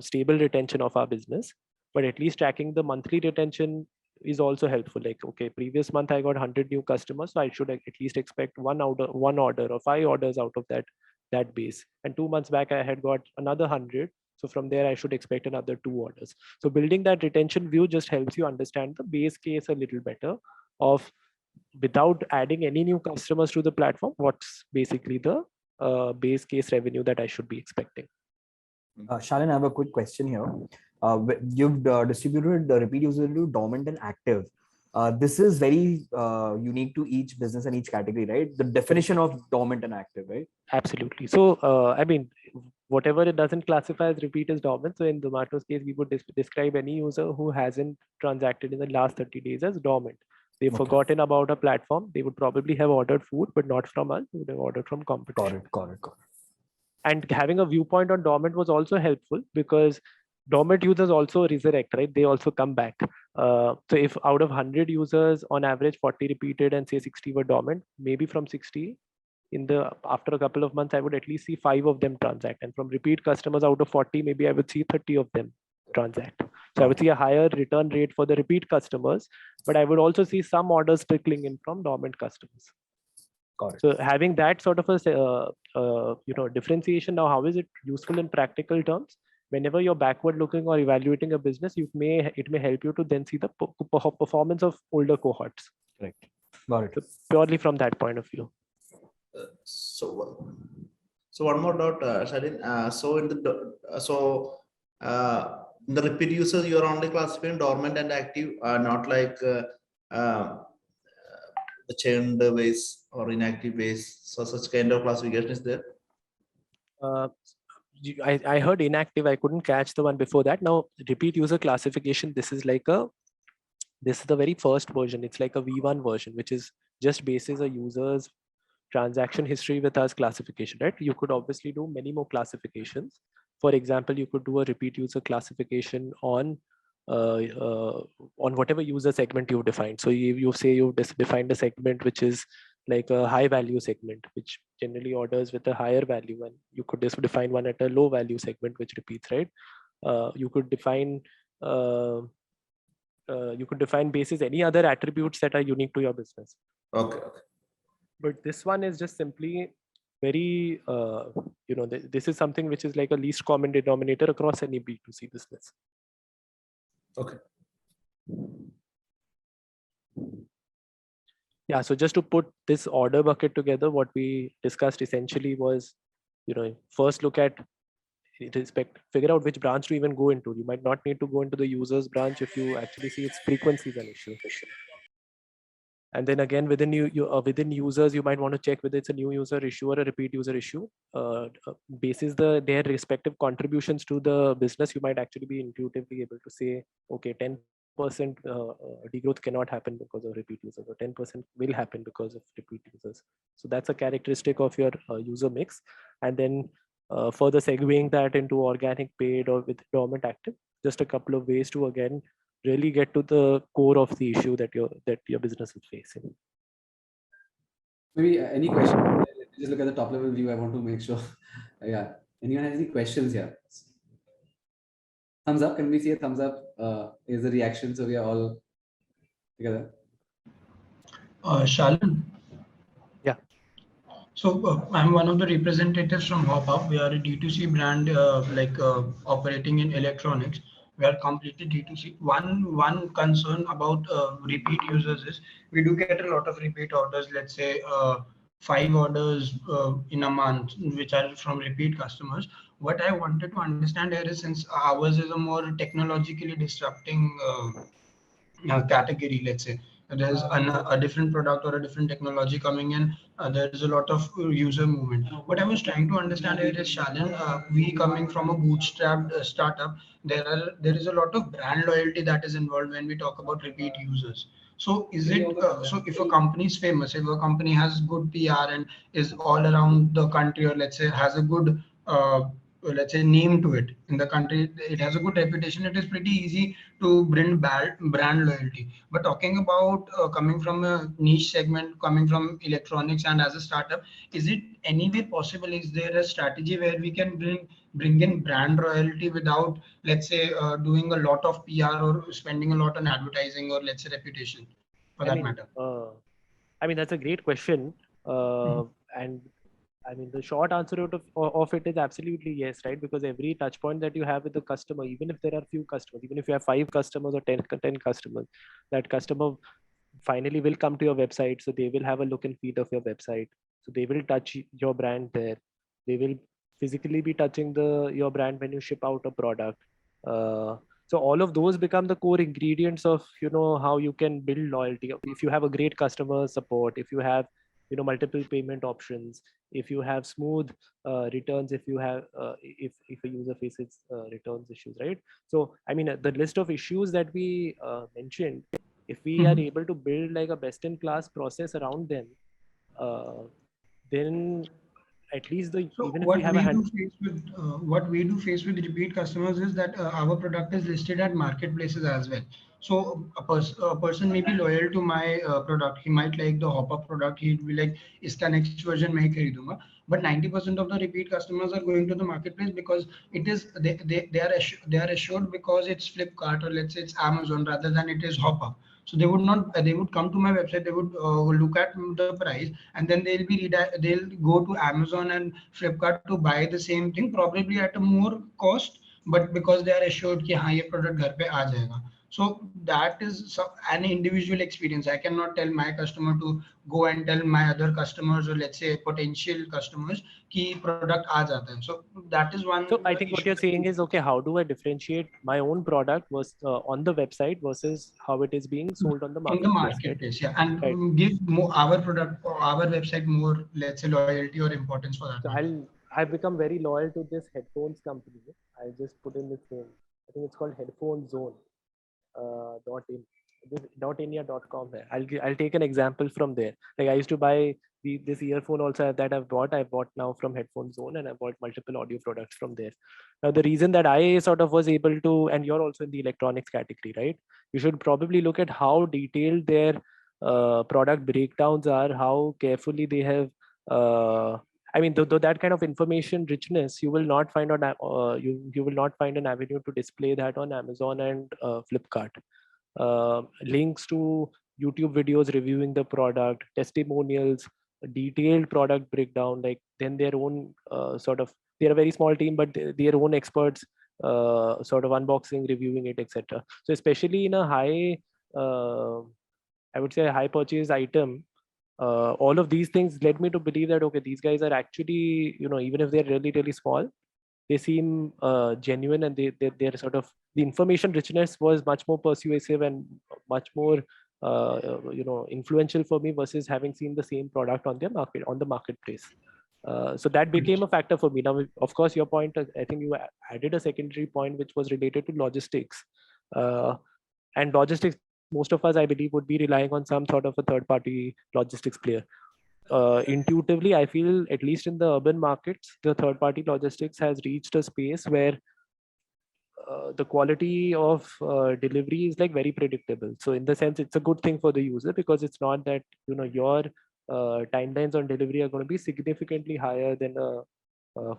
B: stable retention of our business. But at least tracking the monthly retention is also helpful. Like, okay, previous month I got 100 new customers, so I should at least expect one order or 5 orders out of that base. And 2 months back I had got another 100. So from there I should expect another 2 orders. So building that retention view just helps you understand the base case a little better of, without adding any new customers to the platform, what's basically the base case revenue that I should be expecting.
M: Shalin, I have a quick question here. You've distributed the repeat user into dormant and active. This is very unique to each business and each category, right? The definition of dormant and active, right?
B: Absolutely. So, I mean, whatever it doesn't classify as repeat is dormant. So in Zomato's case, we would describe any user who hasn't transacted in the last 30 days as dormant. They've forgotten about a platform. They would probably have ordered food, but not from us. They would have ordered from competition.
M: Got it.
B: And having a viewpoint on dormant was also helpful, because dormant users also resurrect, right? They also come back. So if out of 100 users, on average 40 repeated and say 60 were dormant, maybe from 60, after a couple of months, I would at least see 5 of them transact. And from repeat customers out of 40, maybe I would see 30 of them transact. So I would see a higher return rate for the repeat customers, but I would also see some orders trickling in from dormant customers.
M: Got it.
B: So having that sort of a differentiation, now how is it useful in practical terms? Whenever you're backward looking or evaluating a business, it may help you to then see the performance of older cohorts.
M: Correct. Got it.
B: So purely from that point of view.
J: So one more doubt, Shalin. In the repeat users, you are only classifying dormant and active, not like the churned base or inactive base. So such kind of classification is there.
B: I heard inactive. I couldn't catch the one before that. Now, repeat user classification, this is the very first version. It's like a V1 version, which is just bases a user's transaction history with us classification, right? You could obviously do many more classifications. For example, you could do a repeat user classification on whatever user segment you've defined. So you say you've defined a segment which is like a high value segment, which generally orders with a higher value, and you could just define one at a low value segment which repeats, right? You could define basis any other attributes that are unique to your business.
J: Okay.
B: But this one is just simply very, this is something which is like a least common denominator across any B2C business.
J: Okay.
B: Yeah, so just to put this order bucket together, what we discussed essentially was, first look at, figure out which branch to even go into. You might not need to go into the users branch if you actually see its frequency is an issue. And then again, within users, you might want to check whether it's a new user issue or a repeat user issue. Basis their respective contributions to the business, you might actually be intuitively able to say, okay, 10% degrowth cannot happen because of repeat users, or 10% will happen because of repeat users. So that's a characteristic of your user mix. And then further segueing that into organic, paid, or with dormant, active, just a couple of ways to again really get to the core of the issue that your business is facing.
A: Maybe any question? Just look at the top level view. I want to make sure. Yeah. Anyone has any questions here? Thumbs up. Can we see a thumbs up? Is the reaction, so we are all together.
S: Shalin.
B: Yeah.
S: So I'm one of the representatives from HopUp. We are a D2C brand, operating in electronics. We are completely D2C. One concern about repeat users is we do get a lot of repeat orders. Let's say 5 orders in a month, which are from repeat customers. What I wanted to understand here is, since ours is a more technologically disrupting category, let's say there's a different product or a different technology coming in, there is a lot of user movement. What I was trying to understand here is, Shalin, we coming from a bootstrapped startup, there is a lot of brand loyalty that is involved when we talk about repeat users. So is it so if a company is famous, if a company has good PR and is all around the country, or let's say has a good let's say name to it in the country, it has a good reputation, it is pretty easy to bring brand loyalty. But talking about coming from a niche segment, coming from electronics and as a startup, is it any way possible, is there a strategy where we can bring in brand loyalty without, let's say, doing a lot of PR or spending a lot on advertising, or let's say reputation for that matter?
B: I mean, that's a great question. And I mean, the short answer of it is absolutely yes, right? Because every touch point that you have with the customer, even if there are few customers, even if you have 5 customers or 10 customers, that customer finally will come to your website. So they will have a look and feel of your website. So they will touch your brand there. They will physically be touching your brand when you ship out a product. So all of those become the core ingredients of, how you can build loyalty. If you have a great customer support, if you have, multiple payment options, if you have smooth returns, if you have if a user faces returns issues, right? So I mean, the list of issues that we mentioned, if we are able to build like a best in class process around them, then at least even if we have
S: what we do face with repeat customers is that our product is listed at marketplaces as well. So a person may be loyal to my product. He might like the hop-up product. He'd be like, "Iska next version मैं ही खरीदूंगा." But 90% of the repeat customers are going to the marketplace because it is they are assured because it's Flipkart, or let's say it's Amazon, rather than it is hop-up. So they would not, they would come to my website, they would look at the price, and then they'll go to Amazon and Flipkart to buy the same thing, probably at a more cost, but because they are assured कि हाँ ये product घर पे आ जाएगा. So that is an individual experience. I cannot tell my customer to go and tell my other customers, or let's say potential customers, कि product आ जाता है. So that is one.
B: So I think what you're saying is, okay, how do I differentiate my own product was on the website versus how it is being sold on the marketplace?
S: In the marketplace,
B: right?
S: Yeah, and give more our product or our website more, let's say, loyalty or importance for that.
B: So I've become very loyal to this headphones company. I just put in this name. I think it's called Headphone Zone. .in. This .inia.com. I'll take an example from there. Like I used to buy this earphone also that I bought now from Headphone Zone, and I bought multiple audio products from there. Now the reason that I sort of was able to, and you're also in the electronics category, right? You should probably look at how detailed their product breakdowns are, how carefully they have. I mean, though that kind of information richness, you will not find on you will not find an avenue to display that on Amazon and Flipkart. Links to YouTube videos reviewing the product, testimonials, detailed product breakdown, like then their own they're a very small team, but their own experts sort of unboxing, reviewing it, etc. So especially in a high, I would say a high purchase item, all of these things led me to believe that, okay, these guys are actually, even if they're really, really small, they seem genuine, and they're sort of, the information richness was much more persuasive and much more influential for me versus having seen the same product on the marketplace. So that became a factor for me. Now, of course, your point, I think you added a secondary point which was related to logistics. And logistics, most of us, I believe, would be relying on some sort of a third-party logistics player. Intuitively, I feel, at least in the urban markets, the third-party logistics has reached a space where the quality of delivery is like very predictable. So in the sense, it's a good thing for the user, because it's not that your timelines on delivery are going to be significantly higher than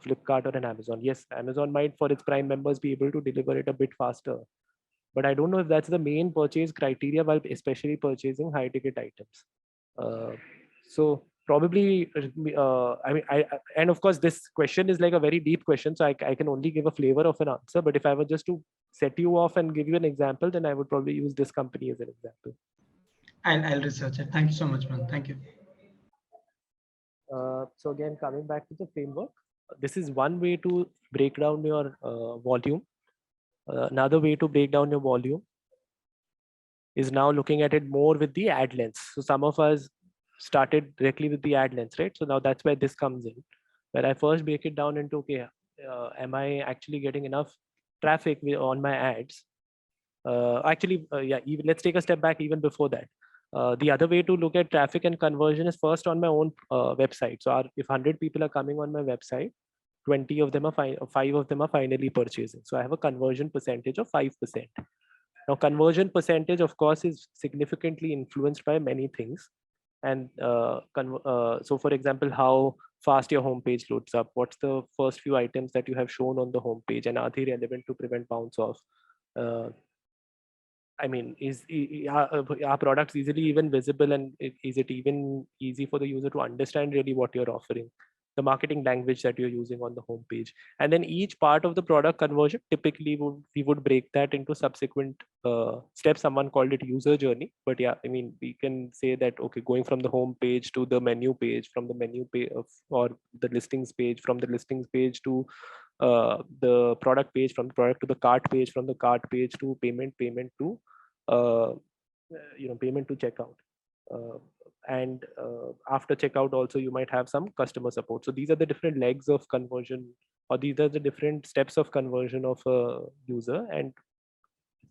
B: Flipkart or an Amazon. Yes, Amazon might for its Prime members be able to deliver it a bit faster, but I don't know if that's the main purchase criteria while especially purchasing high ticket items. So probably, and of course this question is like a very deep question, so I can only give a flavor of an answer. But if I were just to set you off and give you an example, then I would probably use this company as an example.
S: I'll research it. Thank you so much, man. Thank you.
B: So again, coming back to the framework, this is one way to break down your volume. Another way to break down your volume is now looking at it more with the ad lens. So some of us started directly with the ad lens, right? So now that's where this comes in, where I first break it down into, okay, am I actually getting enough traffic on my ads? Even let's take a step back even before that. The other way to look at traffic and conversion is first on my own website. So if 100 people are coming on my website, 20 of them are 5 of them are finally purchasing. So I have a conversion percentage of 5%. Now conversion percentage, of course, is significantly influenced by many things. And so for example, how fast your homepage loads up, what's the first few items that you have shown on the homepage, and are they relevant to prevent bounce off? I mean, are products easily even visible, and is it even easy for the user to understand really what you're offering? The marketing language that you're using on the homepage, and then each part of the product conversion, typically we would break that into subsequent steps. Someone called it user journey, but yeah, I mean, we can say that, okay, going from the home page to the menu page, from the menu page or the listings page, from the listings page to the product page, from the product to the cart page, from the cart page to payment to payment to checkout. And after checkout also you might have some customer support. So these are the different legs of conversion, or these are the different steps of conversion of a user, and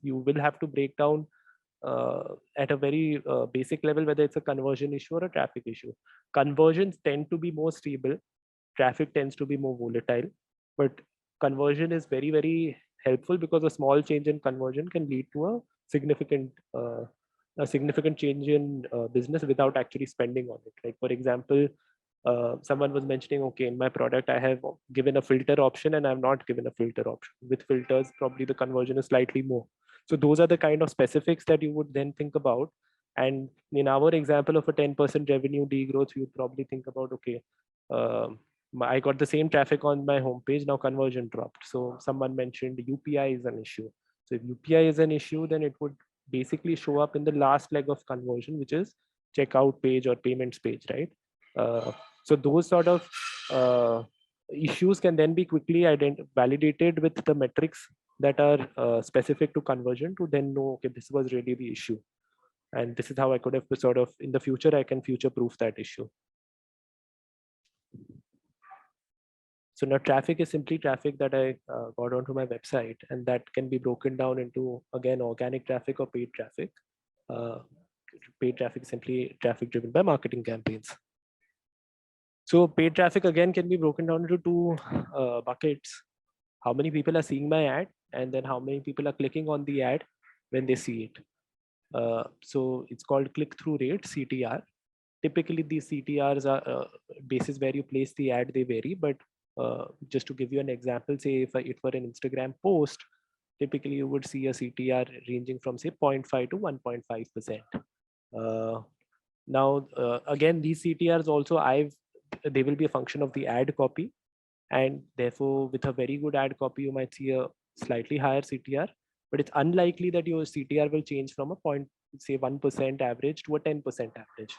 B: you will have to break down at a very basic level whether it's a conversion issue or a traffic issue. Conversions tend to be more stable, traffic tends to be more volatile, but conversion is very, very helpful because a small change in conversion can lead to a significant change in business without actually spending on it. Like for example, someone was mentioning, okay, in my product I have given a filter option and I'm not given a filter option. With filters, probably the conversion is slightly more. So those are the kind of specifics that you would then think about. And in our example of a 10% revenue degrowth, you would probably think about, okay, I got the same traffic on my homepage, now conversion dropped. So someone mentioned UPI is an issue. So if UPI is an issue, then it would basically show up in the last leg of conversion, which is checkout page or payments page, right? So those sort of issues can then be quickly validated with the metrics that are specific to conversion to then know, okay, this was really the issue. And this is how I could have sort of, in the future, I can future proof that issue. So now traffic is simply traffic that I got onto my website, and that can be broken down into, again, organic traffic or paid traffic. Paid traffic is simply traffic driven by marketing campaigns. So paid traffic again can be broken down into two buckets. How many people are seeing my ad, and then how many people are clicking on the ad when they see it. So it's called click-through rate, CTR. Typically these CTRs are basis where you place the ad, they vary, but just to give you an example, say if it were an Instagram post, typically you would see a CTR ranging from say 0.5 to 1.5%. Now, again, these CTRs also, they will be a function of the ad copy, and therefore with a very good ad copy, you might see a slightly higher CTR, but it's unlikely that your CTR will change from a 1% average to a 10% average.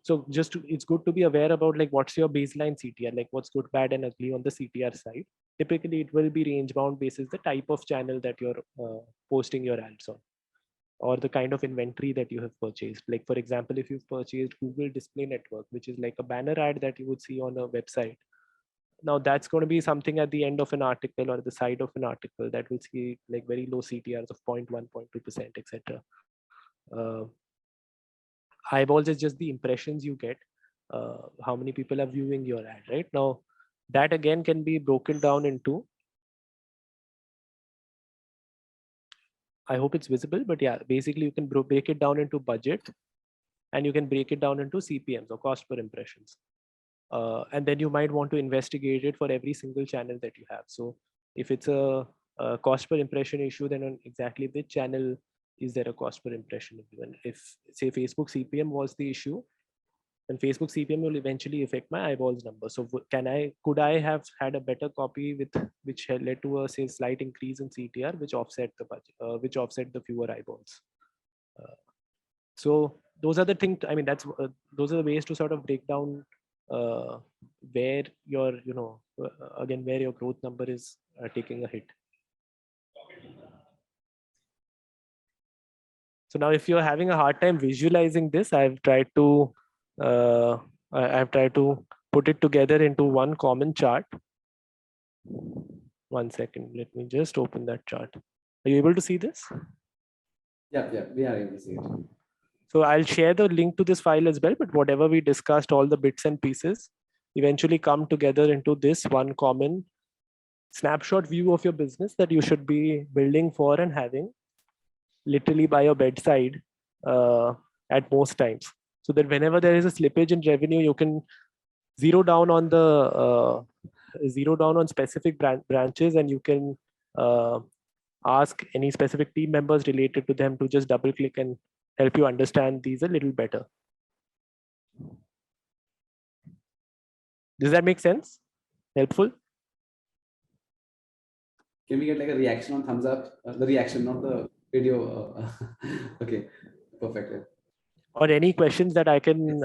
B: So it's good to be aware about like what's your baseline CTR, like what's good, bad, and ugly on the CTR side. Typically, it will be range bound basis the type of channel that you're posting your ads on, or the kind of inventory that you have purchased. Like for example, if you've purchased Google Display Network, which is like a banner ad that you would see on a website, now that's going to be something at the end of an article or the side of an article that will see like very low CTRs of 0.1, 0.2%, etc. Eyeballs is just the impressions you get, how many people are viewing your ad, right? Now that again can be broken down into, I hope it's visible, but yeah, basically you can break it down into budget, and you can break it down into CPMs or cost per impressions. And then you might want to investigate it for every single channel that you have. So if it's a cost per impression issue, then on exactly which channel is there a cost per impression issue? And if say Facebook CPM was the issue, then Facebook CPM will eventually affect my eyeballs number. So could I have had a better copy which had led to a say slight increase in CTR, which offset the budget, which offset the fewer eyeballs. So those are the things. I mean, those are the ways to sort of break down where your again where your growth number is taking a hit. So now, if you're having a hard time visualizing this, I've tried to put it together into one common chart. 1 second, let me just open that chart. Are you able to see this?
A: Yeah, we are able to see it.
B: So I'll share the link to this file as well, but whatever we discussed, all the bits and pieces eventually come together into this one common snapshot view of your business that you should be building for and having literally by your bedside at most times. So that whenever there is a slippage in revenue, you can zero down on specific branches, and you can ask any specific team members related to them to just double click and help you understand these a little better. Does that make sense? Helpful?
A: Can we get like a reaction on thumbs up? The reaction, not the video. Okay, perfect.
B: Or any questions that I can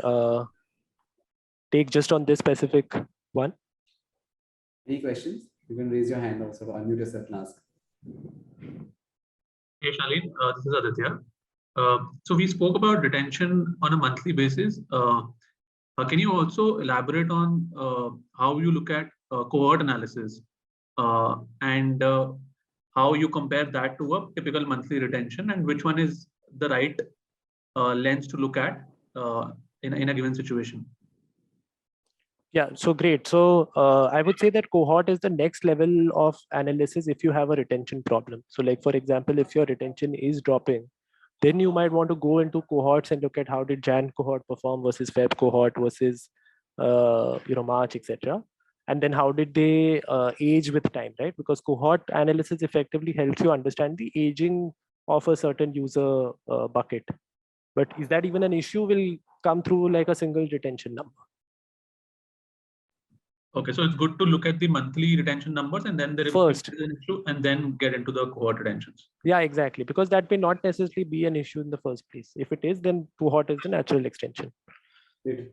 B: take just on this specific one?
A: Any questions? You can raise your hand also, unmute yourself and ask.
F: Hey Shalin, this is Aditya. So we spoke about retention on a monthly basis. Can you also elaborate on how you look at cohort analysis and how you compare that to a typical monthly retention, and which one is the right lens to look at in a given situation?
B: Yeah, so great. So I would say that cohort is the next level of analysis if you have a retention problem. So like, for example, if your retention is dropping, then you might want to go into cohorts and look at how did Jan cohort perform versus Feb cohort versus March, etc. And then how did they age with time, right? Because cohort analysis effectively helps you understand the aging of a certain user bucket. But is that even an issue? Will come through like a single retention number.
F: Okay, so it's good to look at the monthly retention numbers and then there is an issue, and then get into the cohort retentions.
B: Yeah, exactly. Because that may not necessarily be an issue in the first place. If it is, then cohort is the natural extension.
A: Great.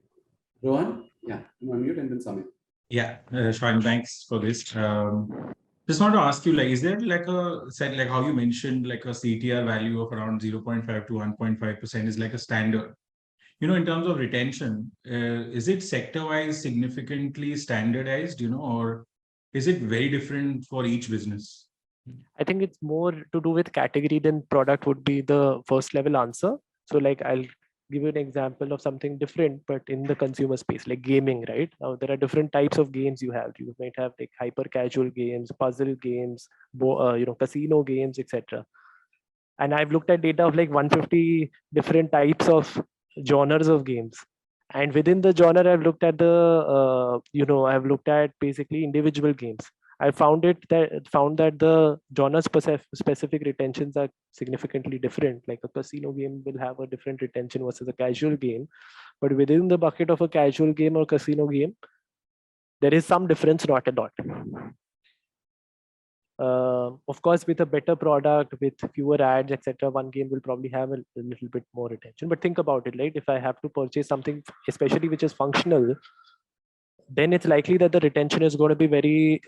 A: Rohan, yeah, unmute and then Samit.
E: Yeah, Shalin, thanks for this. Just want to ask you, like, is there like a set, like how you mentioned, like a CTR value of around 0.5 to 1.5% is like a standard? In terms of retention, is it sector-wise significantly standardized, or is it very different for each business?
B: I think it's more to do with category than product would be the first level answer. So like, I'll give you an example of something different, but in the consumer space, like gaming, right? Now there are different types of games you have. You might have like hyper casual games, puzzle games, casino games, etc. And I've looked at data of like 150 different types of genres of games, and within the genre I've looked at I've looked at basically individual games. I found that the genre specific retentions are significantly different. Like a casino game will have a different retention versus a casual game, but within the bucket of a casual game or casino game, there is some difference, not a lot. Of course, with a better product, with fewer ads, etc., one game will probably have a little bit more retention. But think about it, right? If I have to purchase something, especially which is functional, then it's likely that the retention is going to be very,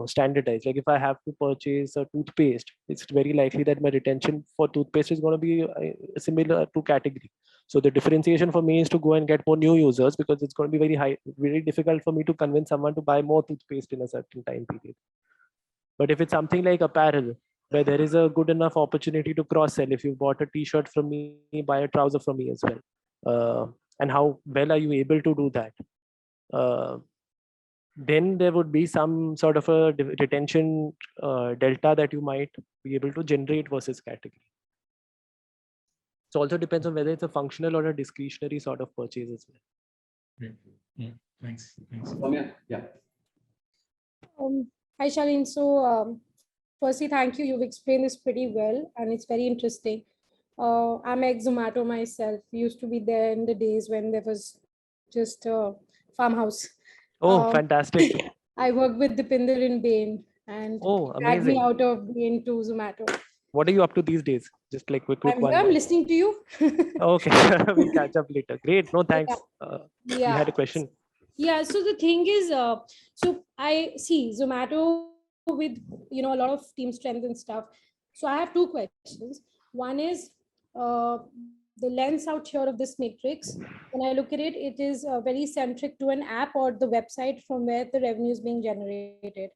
B: standardized. Like if I have to purchase a toothpaste, it's very likely that my retention for toothpaste is going to be similar to category. So the differentiation for me is to go and get more new users, because it's going to be very difficult for me to convince someone to buy more toothpaste in a certain time period. But if it's something like apparel, where there is a good enough opportunity to cross-sell, if you bought a t-shirt from me, buy a trouser from me as well. And how well are you able to do that? Then there would be some sort of a retention delta that you might be able to generate versus category. So also depends on whether it's a functional or a discretionary sort of purchase as well.
E: Thanks. Thanks.
A: Yeah.
L: Hi, Shalin. So, firstly, thank you. You've explained this pretty well, and it's very interesting. I'm ex-Zomato myself. Used to be there in the days when there was just a farmhouse.
B: Oh, fantastic.
L: I worked with Dipinder in Bain, and
B: Oh,
L: he dragged me
B: amazing.
L: out of Bain to Zomato.
B: What are you up to these days? Just like quick
L: I'm
B: one.
L: here, I'm listening to you.
B: Okay, we'll catch up later. Great. No, thanks. You had a question.
L: Yeah, so the thing is, so I see Zomato with, a lot of team strength and stuff. So I have two questions. One is the lens out here of this matrix. When I look at it, it is very centric to an app or the website from where the revenue is being generated,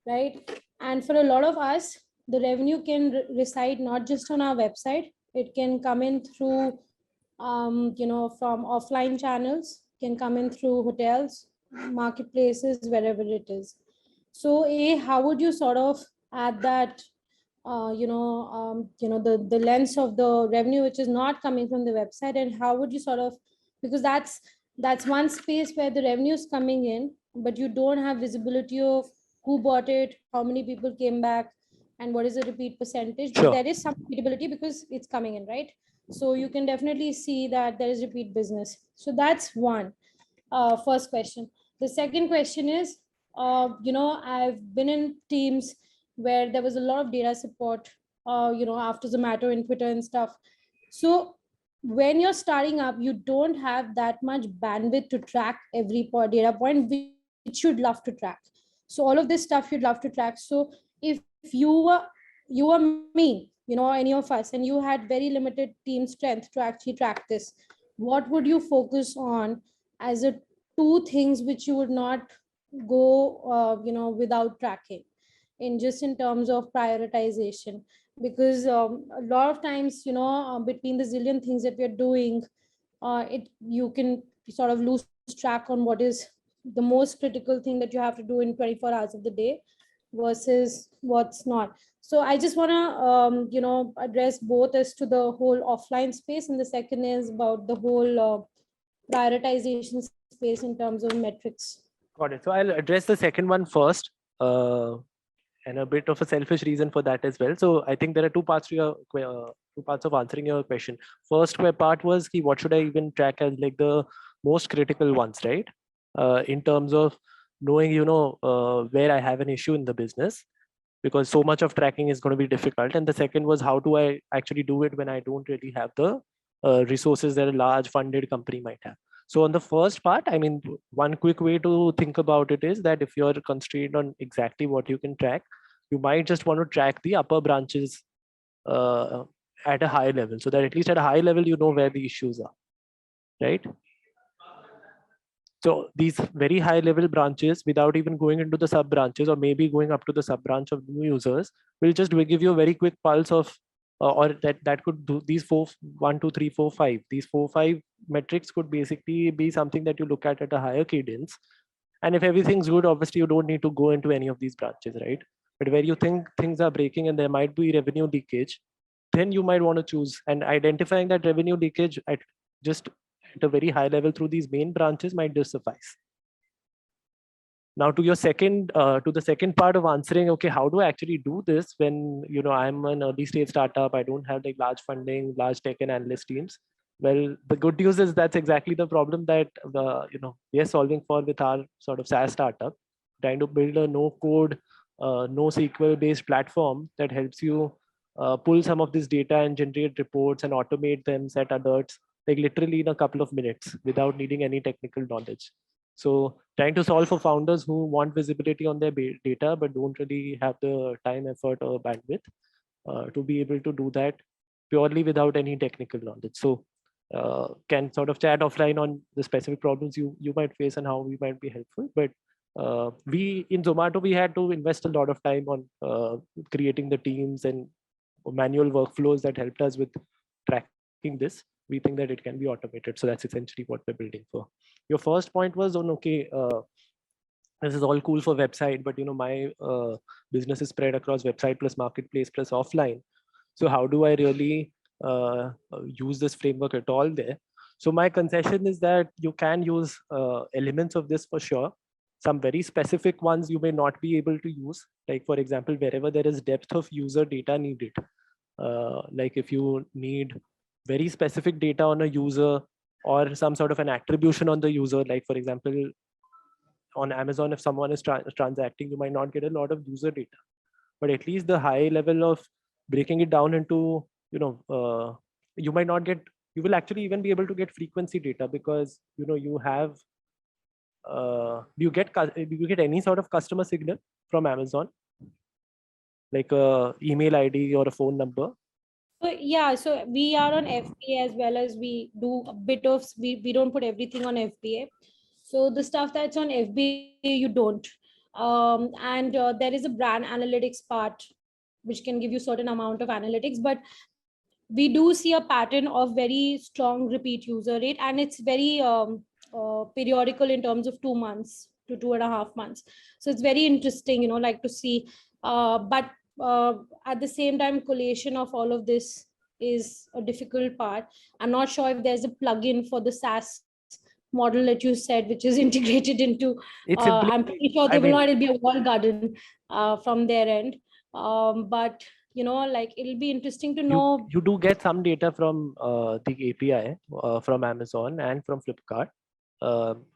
L: right? And for a lot of us, the revenue can reside not just on our website. It can come in through, from offline channels, can come in through hotels, marketplaces, wherever it is. So how would you sort of add that, the lens of the revenue which is not coming from the website, and how would you sort of, because that's one space where the revenue is coming in, but you don't have visibility of who bought it, how many people came back, and what is the repeat percentage. But there is some repeatability because it's coming in, right? So you can definitely see that there is repeat business. So that's one. First question. The second question is, I've been in teams where there was a lot of data support, after Zomato and Twitter and stuff. So when you're starting up, you don't have that much bandwidth to track every data point, which you'd love to track. So all of this stuff you'd love to track. So if you were me, any of us, and you had very limited team strength to actually track this, what would you focus on as a two things which you would not go, without tracking, in terms of prioritization? Because a lot of times, between the zillion things that we're doing, you can sort of lose track on what is the most critical thing that you have to do in 24 hours of the day versus what's not. So I just want to address both as to the whole offline space, and the second is about the whole prioritization space in terms of metrics.
B: Got it. So I'll address the second one first, and a bit of a selfish reason for that as well. So I think there are two parts to your two parts of answering your question. First part was what should I even track as like the most critical ones, right? In terms of knowing, where I have an issue in the business, because so much of tracking is going to be difficult. And the second was, how do I actually do it when I don't really have the resources that a large funded company might have? So on the first part, I mean, one quick way to think about it is that if you're constrained on exactly what you can track, you might just want to track the upper branches at a high level, so that at least at a high level, you know where the issues are, right? So these very high level branches, without even going into the sub branches or maybe going up to the sub branch of new users, will just give you a very quick pulse of, or that could do these 1, 2, 3, 4, 5. These 4, 5 metrics could basically be something that you look at a higher cadence. And if everything's good, obviously you don't need to go into any of these branches, right? But where you think things are breaking and there might be revenue leakage, then you might want to choose, and identifying that revenue leakage at a very high level through these main branches might just suffice. Now to your to the second part of answering, okay, how do I actually do this when, I'm an early stage startup, I don't have like large funding, large tech and analyst teams? Well, the good news is that's exactly the problem that we are solving for with our sort of SaaS startup, trying to build a no code, NoSQL based platform that helps you pull some of this data and generate reports and automate them, set alerts, like literally in a couple of minutes without needing any technical knowledge. So trying to solve for founders who want visibility on their data, but don't really have the time, effort or bandwidth to be able to do that purely without any technical knowledge. So can sort of chat offline on the specific problems you might face and how we might be helpful. But we in Zomato, we had to invest a lot of time on creating the teams and manual workflows that helped us with tracking this. We think that it can be automated. So that's essentially what we're building for. Your first point was on, okay, this is all cool for website, but my business is spread across website plus marketplace plus offline. So how do I really use this framework at all there? So my concession is that you can use elements of this for sure. Some very specific ones you may not be able to use. Like for example, wherever there is depth of user data needed. Like if you need very specific data on a user or some sort of an attribution on the user, like for example, on Amazon, if someone is transacting, you might not get a lot of user data, but at least the high level of breaking it down into, you might not get, you will actually even be able to get frequency data because, you have, do you get any sort of customer signal from Amazon? Like a email ID or a phone number?
L: So yeah, so we are on FBA as well as we do a bit of, we don't put everything on FBA. So the stuff that's on FBA, you don't. And there is a brand analytics part, which can give you certain amount of analytics, but we do see a pattern of very strong repeat user rate, and it's very periodical in terms of 2 months to 2.5 months. So it's very interesting, like to see, but at the same time, collation of all of this is a difficult part. I'm not sure if there's a plugin for the SaaS model that you said, which is integrated into, I'm pretty sure there will not be a wall garden from their end. But like it'll be interesting to know.
B: You do get some data from the API from Amazon and from Flipkart.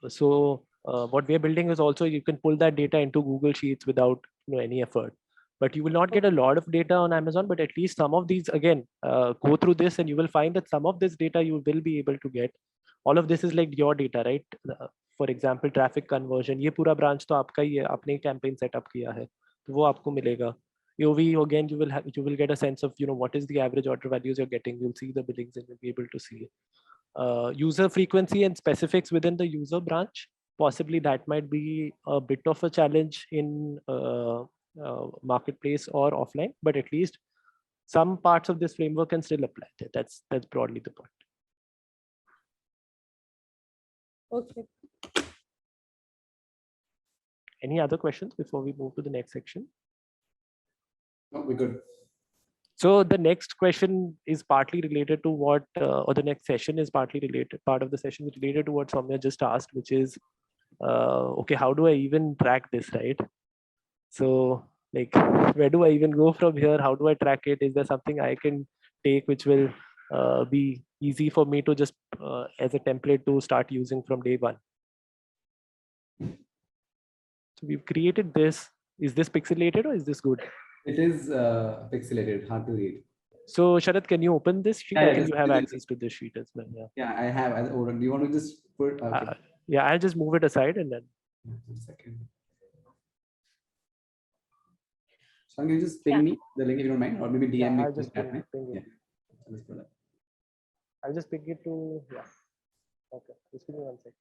B: So what we are building is also you can pull that data into Google Sheets without any effort. But you will not get a lot of data on Amazon, but at least some of these, again, go through this and you will find that some of this data you will be able to get. All of this is like your data, right? For example, traffic conversion, ये पूरा branch तो आपका ही है, आपने campaign setup किया है, तो वो आपको मिलेगा. AOV, again, you will get a sense of what is the average order values you're getting. You'll see the billings and you'll be able to see it. User frequency and specifics within the user branch, possibly that might be a bit of a challenge in marketplace or offline, but at least some parts of this framework can still apply. That's broadly the point.
L: Okay.
B: Any other questions before we move to the next section?
A: No, we're good.
B: So the next question is partly related to what, or the next session is partly related, part of the session is related to what Soumya just asked, which is, okay, how do I even track this, right? So like, where do I even go from here? How do I track it? Is there something I can take which will be easy for me to just as a template to start using from day one? So we've created this. Is this pixelated or is this good?
A: It is pixelated, hard to read.
B: So Sharad, can you open this sheet?
A: Yeah,
B: Or can you have access to this sheet as well?
A: Yeah, I have. Do you want to just put? Okay.
B: Yeah, I'll just move it aside and then.
A: 1 second. So can you just ping me the link if you don't mind, or maybe DM me.
B: I'll just ping it.
A: Yeah.
B: I'll just ping it to, yeah. Okay, just give me 1 second.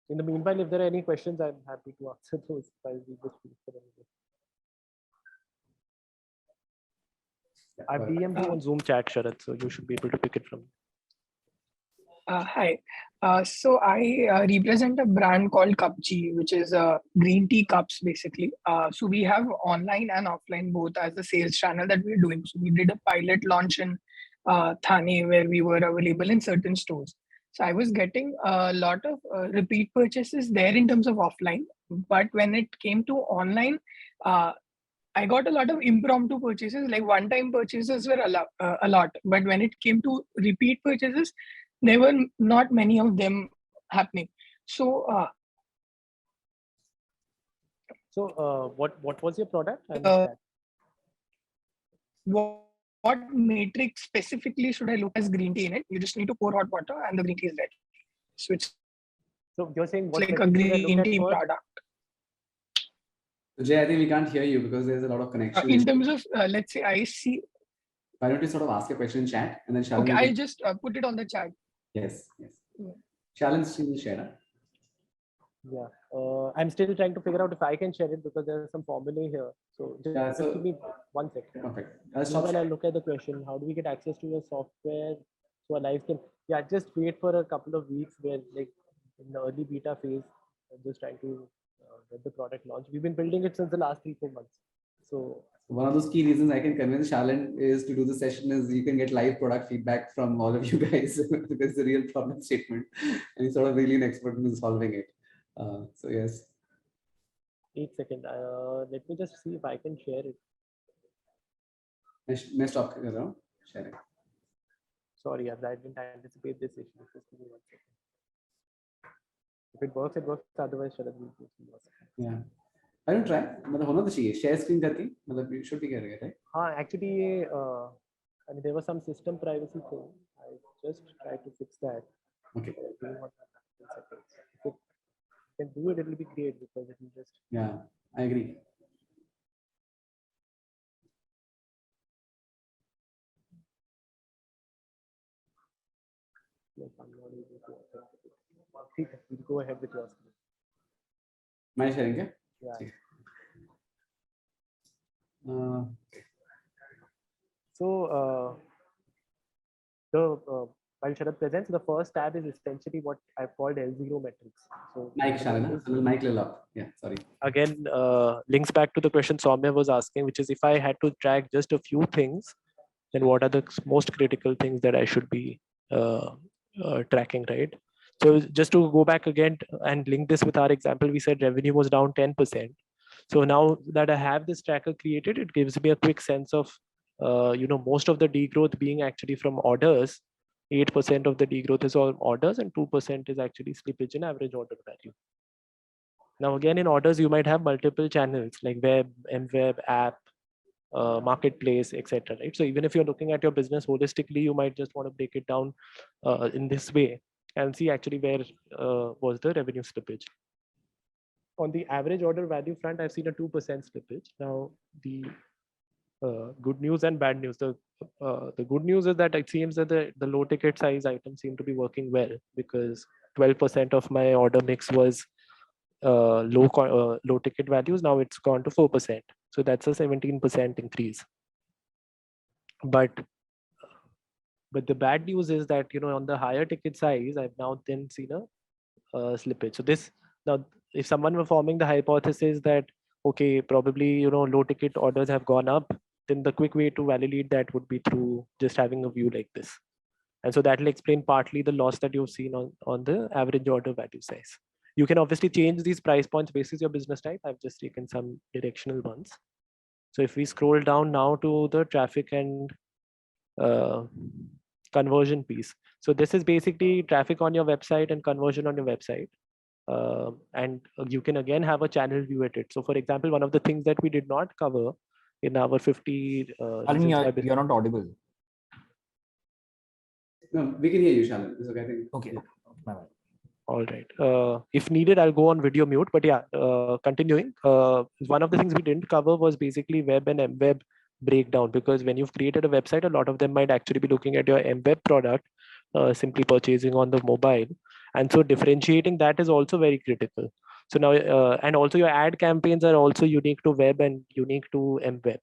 B: In the meanwhile, if there are any questions, I'm happy to answer those while we just wait for them. I've DM'd you on Zoom chat, Sharad, so you should be able to pick it from.
D: Hi. So I represent a brand called Cupchi, which is green tea cups, basically. So we have online and offline both as a sales channel that we're doing. So we did a pilot launch in Thane where we were available in certain stores. So I was getting a lot of repeat purchases there in terms of offline. But when it came to online, I got a lot of impromptu purchases, like one-time purchases were a lot. But when it came to repeat purchases, there were not many of them happening. So,
B: what was your product?
D: What matrix specifically should I look as green tea in it? You just need to pour hot water and the green tea is ready. So it's
B: you're saying what
D: like a green tea product.
A: Jay, I think we can't hear you because there's a lot of connection.
D: In terms of, let's say I see.
A: Why don't you sort of ask a question in chat and then Shalin.
D: Okay, I'll just put it on the chat.
A: Yes. Shalin still share.
B: Yeah, I'm still trying to figure out if I can share it because there's some formulae here. So just give me 1 second.
A: Okay.
B: While I look at the question, how do we get access to your software so our lives can? Yeah, just wait for a couple of weeks where, like, in the early beta phase, I'm just trying to get the product launched. We've been building it since the last 3-4 months. So
A: one of those key reasons I can convince Shalin is to do the session is you can get live product feedback from all of you guys because it's a real problem statement and he's sort of really an expert in solving it. So yes.
B: 8 seconds. Let me just see if I can share it.
A: May stop sharing.
B: Sorry, I didn't anticipate this issue. Just give me 1 second. If it works, it works. Otherwise, Shalin will do it.
A: Yeah. I don't try. मतलब होना तो चाहिए. Share screen करके मतलब you should be getting it, right?
B: हाँ, actually I mean there was some system privacy thing. I just tried to fix that.
A: Okay.
B: If it can do it, it will be great because it will just.
A: Yeah, I agree.
B: Yes, I'm not able to authenticate. Okay, we'll go ahead with your screen.
A: My sharing, yeah?
B: Yeah.
A: So,
B: while Sharad presents, the first tab is essentially what I've called L0 metrics. So,
A: Mike, Shalin, Mike up. Yeah, sorry.
B: Again, links back to the question Soumya was asking, which is if I had to track just a few things, then what are the most critical things that I should be tracking, right? So just to go back again and link this with our example, we said revenue was down 10%. So now that I have this tracker created, it gives me a quick sense of, most of the degrowth being actually from orders. 8% of the degrowth is all orders and 2% is actually slippage in average order value. Now, again, in orders, you might have multiple channels like web, mWeb, app, marketplace, etc. Right? So even if you're looking at your business holistically, you might just want to break it down in this way and see actually where was the revenue slippage. On the average order value front, I've seen a 2% slippage. Now, the good news and bad news. The good news is that it seems that the low ticket size items seem to be working well because 12% of my order mix was low ticket values. Now it's gone to 4%. So that's a 17% increase. But the bad news is that, on the higher ticket size, I've now then seen a slippage. So this now, if someone were forming the hypothesis that, okay, probably, low ticket orders have gone up, then the quick way to validate that would be through just having a view like this. And so that will explain partly the loss that you've seen on the average order value size. You can obviously change these price points based on your business type. I've just taken some directional ones. So if we scroll down now to the traffic and conversion piece. So this is basically traffic on your website and conversion on your website. And you can again have a channel view at it. So for example, one of the things that we did not cover in our 50
M: you're not audible.
A: No, we can hear you, Shalin. It's okay. I think.
M: Okay.
A: Yeah.
B: All right. If needed, I'll go on video mute. But yeah, continuing. One of the things we didn't cover was basically web and mWeb breakdown, because when you've created a website, a lot of them might actually be looking at your mWeb product, simply purchasing on the mobile. And so differentiating that is also very critical. So now, and also your ad campaigns are also unique to web and unique to mWeb.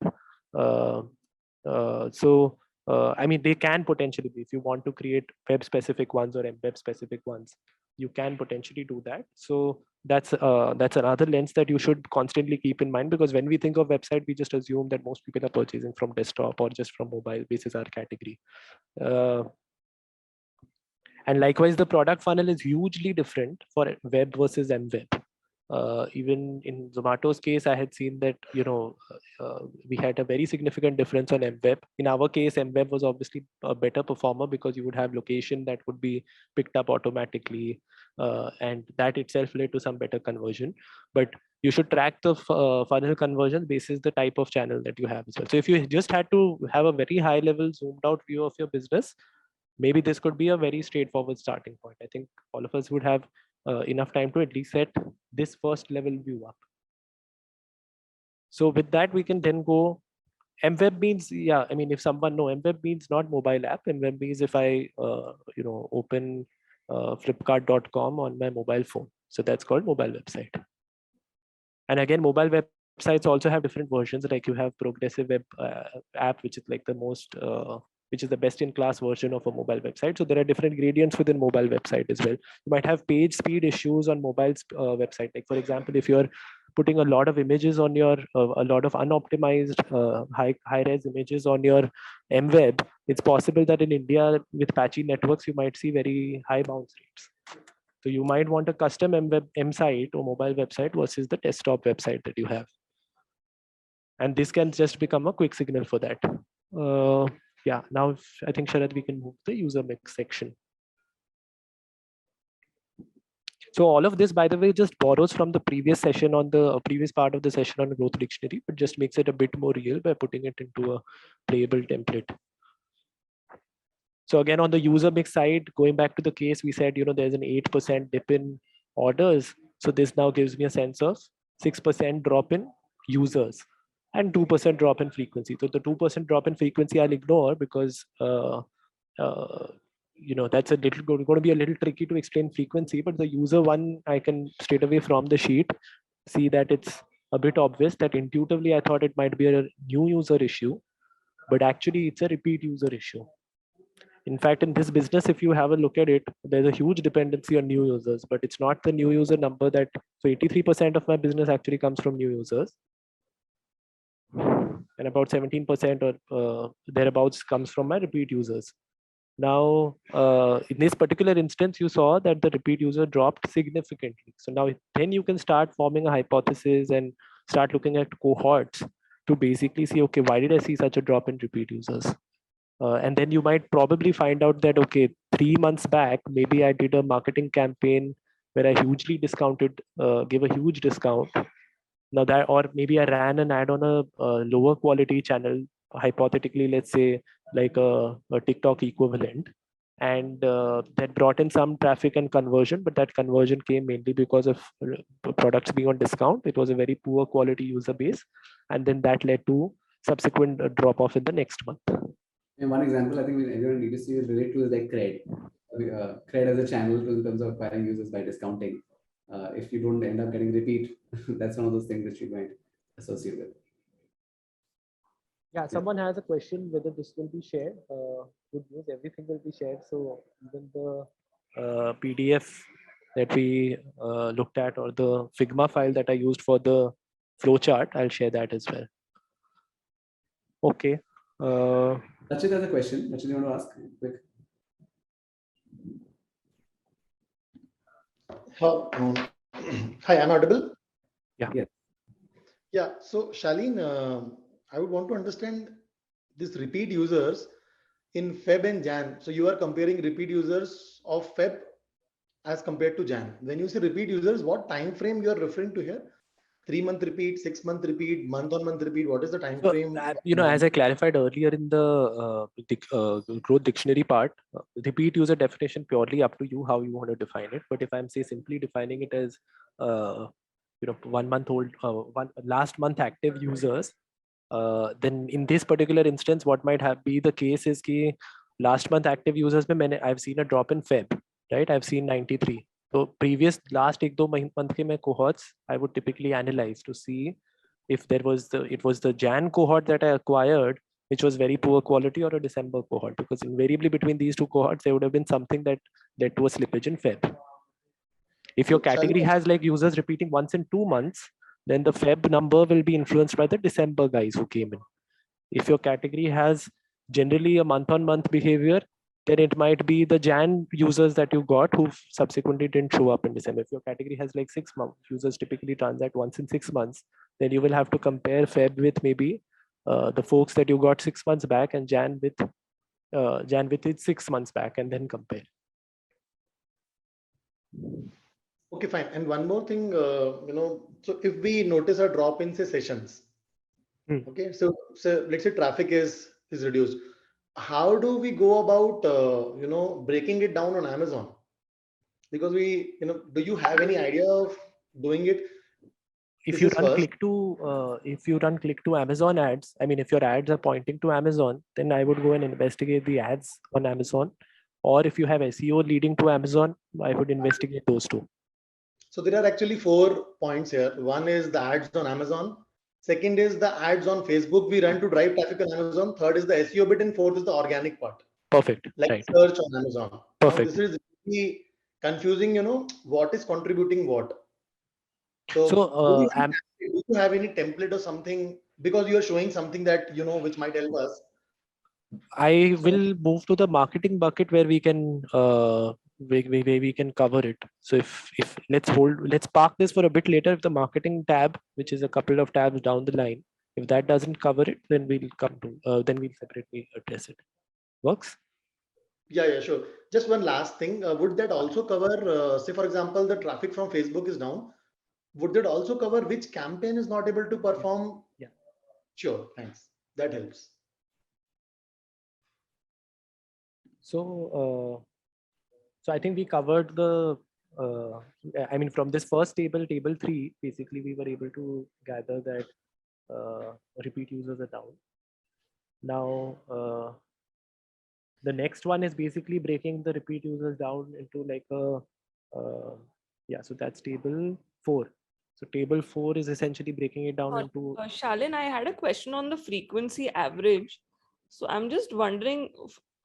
B: I mean, they can potentially be, if you want to create web specific ones or mWeb specific ones, you can potentially do that. So that's another lens that you should constantly keep in mind, because when we think of website, we just assume that most people are purchasing from desktop or just from mobile. This is our category. And likewise, the product funnel is hugely different for web versus mWeb. Even in Zomato's case, I had seen that, we had a very significant difference on mWeb. In our case, mWeb was obviously a better performer because you would have location that would be picked up automatically. And that itself led to some better conversion. But you should track the funnel conversion basis the type of channel that you have as well. So if you just had to have a very high level zoomed out view of your business, maybe this could be a very straightforward starting point. I think all of us would have enough time to at least set this first level view up. So with that, we can then go. mWeb means, yeah, I mean, if someone know, mWeb means not mobile app. mWeb means if I, open flipkart.com on my mobile phone. So that's called mobile website. And again, mobile websites also have different versions. Like you have progressive web app, which is like the most, which is the best in class version of a mobile website. So there are different gradients within mobile website as well. You might have page speed issues on mobile website. Like for example, if you're putting a lot of images on your, a lot of unoptimized high-res images on your MWeb, it's possible that in India with patchy networks, you might see very high bounce rates. So you might want a custom M site or mobile website versus the desktop website that you have. And this can just become a quick signal for that. Yeah, now I think Sharad, we can move to the user mix section. So all of this, by the way, just borrows from the previous session on the previous part of the session on growth dictionary, but just makes it a bit more real by putting it into a playable template. So again, on the user mix side, going back to the case, we said, there's an 8% dip in orders. So this now gives me a sense of 6% drop in users and 2% drop in frequency. So the 2% drop in frequency I'll ignore because that's going to be a little tricky to explain frequency, but the user one, I can straight away from the sheet see that it's a bit obvious that intuitively I thought it might be a new user issue, but actually it's a repeat user issue. In fact, in this business, if you have a look at it, there's a huge dependency on new users, but it's not the new user number that, so 83% of my business actually comes from new users. And about 17% or thereabouts comes from my repeat users. Now, in this particular instance, you saw that the repeat user dropped significantly. So now then you can start forming a hypothesis and start looking at cohorts to basically see, okay, why did I see such a drop in repeat users? And then you might probably find out that, okay, 3 months back, maybe I did a marketing campaign where I hugely discounted, gave a huge discount. Now that, or maybe I ran an ad on a lower quality channel, hypothetically, let's say like a TikTok equivalent, and that brought in some traffic and conversion, but that conversion came mainly because of products being on discount. It was a very poor quality user base, and then that led to subsequent drop off in the next month.
A: And one example I think everyone needs to relate to is like Cred. Cred as a channel in terms of acquiring users by discounting. If you don't end up getting repeat, that's one of those things that you might associate with.
B: Yeah, someone has a question whether this will be shared. Good news, everything will be shared. So even the PDF that we looked at, or the Figma file that I used for the flowchart, I'll share that as well. Okay.
A: Rachit has a question. Rachit, you want to ask quick?
O: Hi, I'm audible?
B: Yeah.
O: Yeah. So Shalin, I would want to understand this repeat users in Feb and Jan. So you are comparing repeat users of Feb as compared to Jan. When you say repeat users, what time frame you are referring to here? 3-month repeat, 6-month repeat, month-on-month repeat? What is the time frame?
B: As I clarified earlier in the growth dictionary part, repeat user definition purely up to you how you want to define it. But if I'm simply defining it as 1 month old, last month active users, then in this particular instance, what might have be the case is कि last month active users में I've seen a drop in Feb, right? I've seen 93. So previous last 1-2 month के cohorts, I would typically analyze to see if it was the Jan cohort that I acquired, which was very poor quality, or a December cohort, because invariably between these two cohorts, there would have been something that led to a slippage in Feb. If your category has like users repeating once in 2 months, then the Feb number will be influenced by the December guys who came in. If your category has generally a month-on-month behavior, then it might be the Jan users that you got who subsequently didn't show up in December. If your category has like 6 months, users typically transact once in 6 months, then you will have to compare Feb with maybe the folks that you got 6 months back, and Jan with it 6 months back, and then compare.
O: Okay, fine. And one more thing, so if we notice a drop in say sessions, okay, so let's say traffic is reduced. How do we go about, breaking it down on Amazon? Because do you have any idea of doing it?
B: If you run click to Amazon ads, I mean, if your ads are pointing to Amazon, then I would go and investigate the ads on Amazon. Or if you have SEO leading to Amazon, I would investigate those two.
O: So there are actually 4 points here. One is the ads on Amazon. Second is the ads on Facebook we run to drive traffic on Amazon. Third is the SEO bit, and fourth is the organic part.
B: Perfect.
O: Like
B: right.
O: Search on Amazon.
B: Perfect.
O: Now, this is really confusing, what is contributing what. So
B: So
O: do you have any template or something, because you are showing something that which might help us?
B: I will move to the marketing bucket where we can where we can cover it. So if let's park this for a bit later. If the marketing tab, which is a couple of tabs down the line, if that doesn't cover it, then we'll come to then we'll separately address it. Works?
O: Yeah, sure. Just one last thing. Would that also cover, say for example, the traffic from Facebook is down? Would that also cover which campaign is not able to perform?
B: Yeah.
O: Sure. Thanks. That helps.
B: So I think we covered the. I mean, from this first table 3, basically we were able to gather that repeat users are down. Now the next one is basically breaking the repeat users down into like a so that's table 4. So table 4 is essentially breaking it down into.
H: Shalin, I had a question on the frequency average. So I'm just wondering,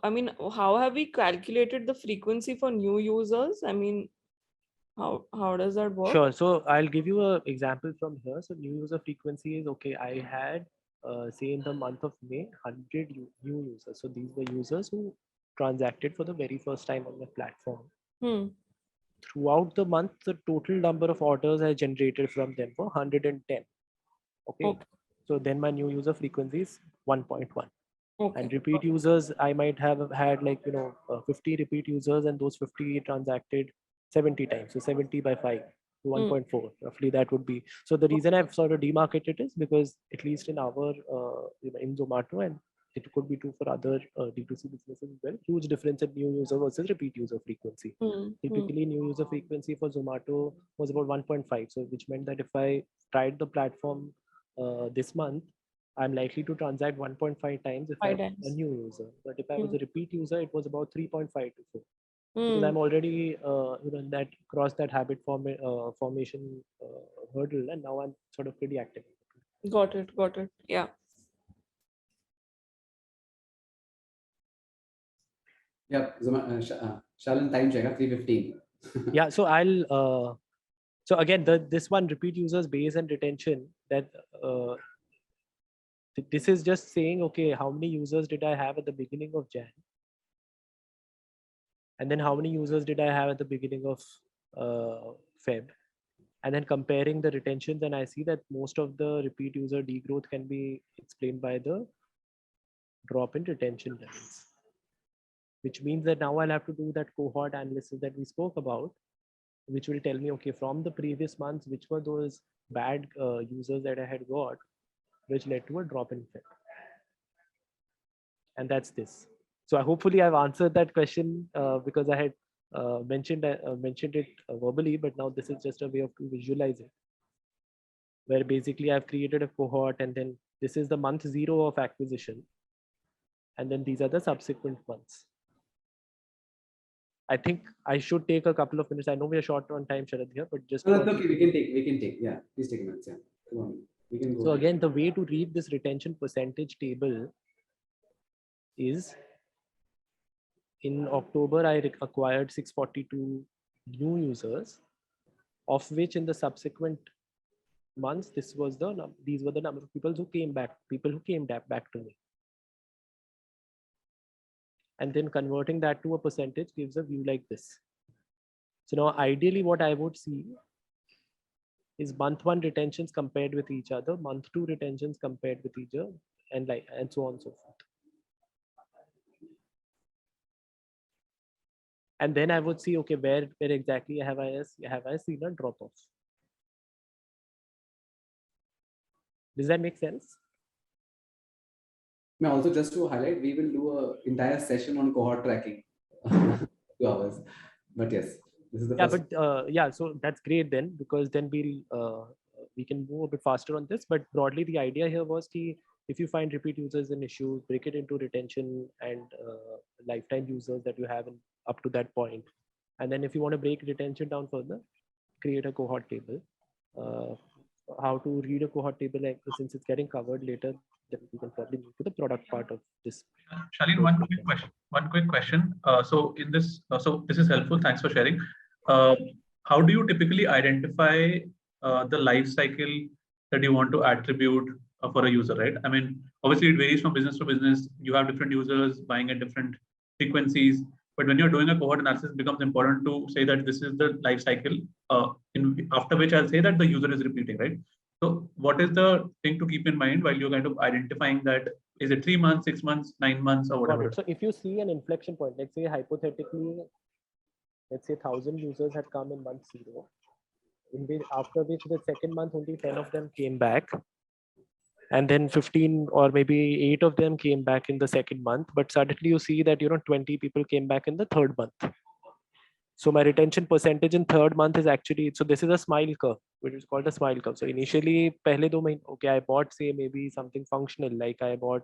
H: I mean, how have we calculated the frequency for new users? I mean, how does that work?
B: Sure. So I'll give you an example from here. So new user frequency is okay. I had say in the month of May 100 new users. So these were users who transacted for the very first time on the platform. Throughout the month, the total number of orders I generated from them were 110. Okay. So then my new user frequency is 1.1.
H: Okay.
B: And repeat users, I might have had 50 repeat users, and those 50 transacted 70 times. So 70 by 5 to 1.4, roughly that would be. So the reason I've sort of demarcated is because at least in our in Zomato, and it could be true for other D2C businesses as well, huge difference in new user versus repeat user frequency. Typically new user frequency for Zomato was about 1.5. So which meant that if I tried the platform this month, I'm likely to transact 1.5 times if I'm a new user. But if I was a repeat user, it was about 3.5 to 4. Because I'm already that crossed that habit formation hurdle, and now I'm sort of pretty active.
H: Got it. Yeah.
A: Yeah, Shalin, time check, 3:15.
B: Yeah, so I'll so again this one, repeat users base and retention, that this is just saying, okay, how many users did I have at the beginning of Jan? And then how many users did I have at the beginning of Feb? And then comparing the retentions, and I see that most of the repeat user degrowth can be explained by the drop in retention levels. Which means that now I'll have to do that cohort analysis that we spoke about, which will tell me, okay, from the previous months, which were those bad users that I had got, which led to a drop in Feb. And that's this. So hopefully I've answered that question because I had mentioned it verbally, but now this is just a way of to visualize it, where basically I've created a cohort, and then this is the month 0 of acquisition, and then these are the subsequent months. I think I should take a couple of minutes. I know we are short on time, Sharad, here, but just
A: no, that's okay. We can take. Yeah, please take minutes. Yeah, come on. We can go.
B: So again, the way to read this retention percentage table is, in October, I acquired 642 new users, of which in the subsequent months, these were the number of people who came back to me. And then converting that to a percentage gives a view like this. So now ideally what I would see is month 1 retentions compared with each other, month 2 retentions compared with each other, and so on and so forth. And then I would see, okay, where exactly have I seen a drop off? Does that make sense?
A: Now, also just to highlight, we will do an entire session on cohort tracking, 2 hours. But yes, this is the first.
B: But so that's great then, because then we can move a bit faster on this. But broadly, the idea here was that if you find repeat users an issue, break it into retention and lifetime users that you have up to that point. And then if you want to break retention down further, create a cohort table. How to read a cohort table, since it's getting covered later, then we can probably move to the product part of this.
F: Shalin, one quick question. So in this, so this is helpful. Thanks for sharing. How do you typically identify the life cycle that you want to attribute for a user, right? I mean, obviously it varies from business to business. You have different users buying at different frequencies, but when you're doing a cohort analysis, it becomes important to say that this is the life cycle, after which I'll say that the user is repeating, right? So what is the thing to keep in mind while you're kind of identifying that, is it 3 months, 6 months, 9 months, or whatever?
B: So if you see an inflection point, let's say hypothetically, let's say 1,000 users had come in month 0, after which the second month only 10 of them came back, and then 15 or maybe 8 of them came back in the second month, but suddenly you see that 20 people came back in the third month. So my retention percentage in third month is actually, so this is a smile curve, which is called a smile curve. So initially, pehle 2 mahine, okay, I bought, say, maybe something functional, like I bought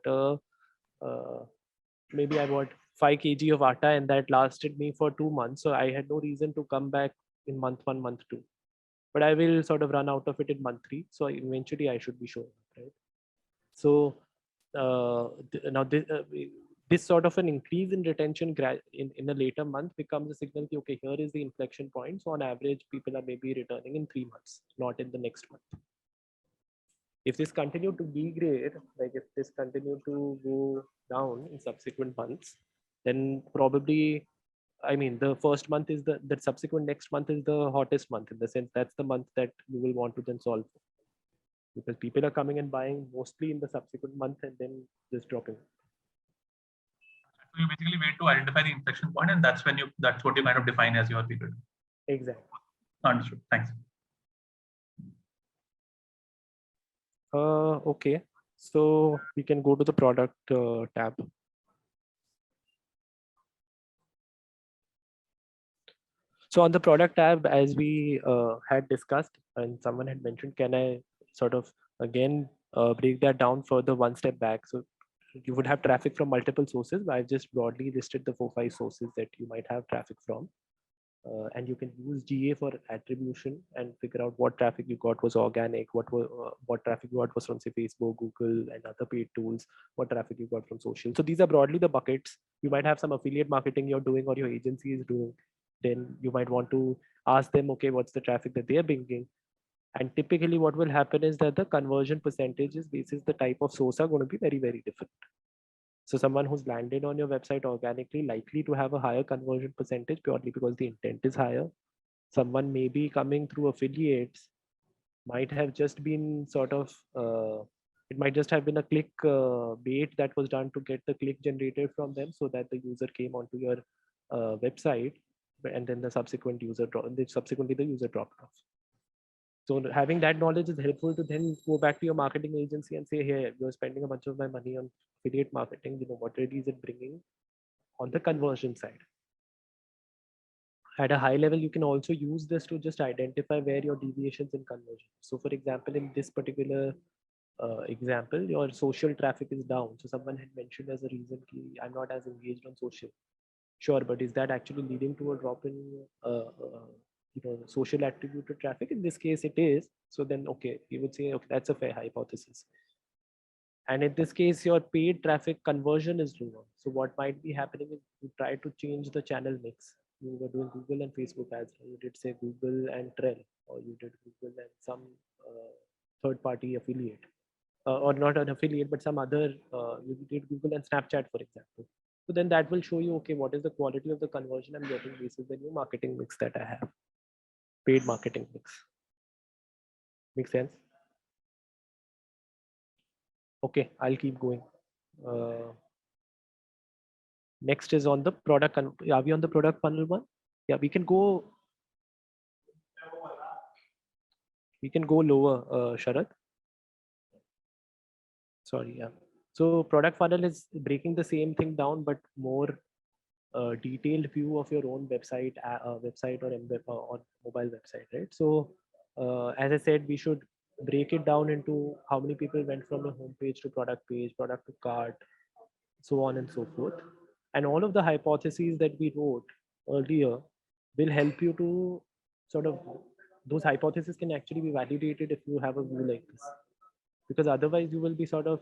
B: maybe I bought 5 kg of atta, and that lasted me for 2 months. So I had no reason to come back in month 1, month 2. But I will sort of run out of it in month 3. So eventually I should be showing up, right? So now this sort of an increase in retention in a later month becomes a signal that, okay, here is the inflection point. So on average, people are maybe returning in 3 months, not in the next month. If this continued to degrade, like if this continued to go down in subsequent months, then probably, I mean, the first month is the subsequent next month is the hottest month, in the sense that's the month that you will want to then solve for. Because people are coming and buying mostly in the subsequent month and then just dropping.
F: So you basically wait to identify the inflection point, and that's when that's what you kind of define as your period.
B: Exactly.
F: Understood. Thanks.
B: Okay, so we can go to the product tab. So on the product tab, as we had discussed, and someone had mentioned, can I sort of again break that down further one step back? So you would have traffic from multiple sources. I've just broadly listed the 4-5 sources that you might have traffic from. And you can use GA for attribution and figure out what traffic you got was organic, what traffic you got was from, say, Facebook, Google, and other paid tools, what traffic you got from social. So these are broadly the buckets. You might have some affiliate marketing you're doing or your agency is doing. Then you might want to ask them, okay, what's the traffic that they're bringing? And typically what will happen is that the conversion percentages basis the type of source are going to be very, very different. So someone who's landed on your website organically likely to have a higher conversion percentage purely because the intent is higher. Someone maybe coming through affiliates might have just been sort of, it might just have been a click bait that was done to get the click generated from them so that the user came onto your website, and then subsequently the user dropped off. So having that knowledge is helpful to then go back to your marketing agency and say, hey, you're spending a bunch of my money on affiliate marketing, what really is it bringing on the conversion side? At a high level, you can also use this to just identify where your deviations in conversion. So for example, in this particular example, your social traffic is down. So someone had mentioned as a reason, I'm not as engaged on social. Sure, but is that actually leading to a drop in social attributed traffic? In this case, it is. So then, okay, you would say, okay, that's a fair hypothesis. And in this case, your paid traffic conversion is lower. So what might be happening is you try to change the channel mix. You were doing Google and Facebook ads. You did say Google and Trell, or you did Google and some third-party affiliate, or not an affiliate, but some other. You did Google and Snapchat, for example. So then that will show you, okay, what is the quality of the conversion I'm getting based on the new marketing mix that I have. Paid marketing mix. Make sense? Okay, I'll keep going. Next is on the product. Are we on the product funnel one? Yeah, we can go. We can go lower, Sharad. Sorry, yeah. So product funnel is breaking the same thing down, but more detailed view of your own website, website or mobile website, right? So as I said, we should break it down into how many people went from a home page to product to cart, so on and so forth. And all of the hypotheses that we wrote earlier will help you to sort of, those hypotheses can actually be validated if you have a view like this. Because otherwise you will be sort of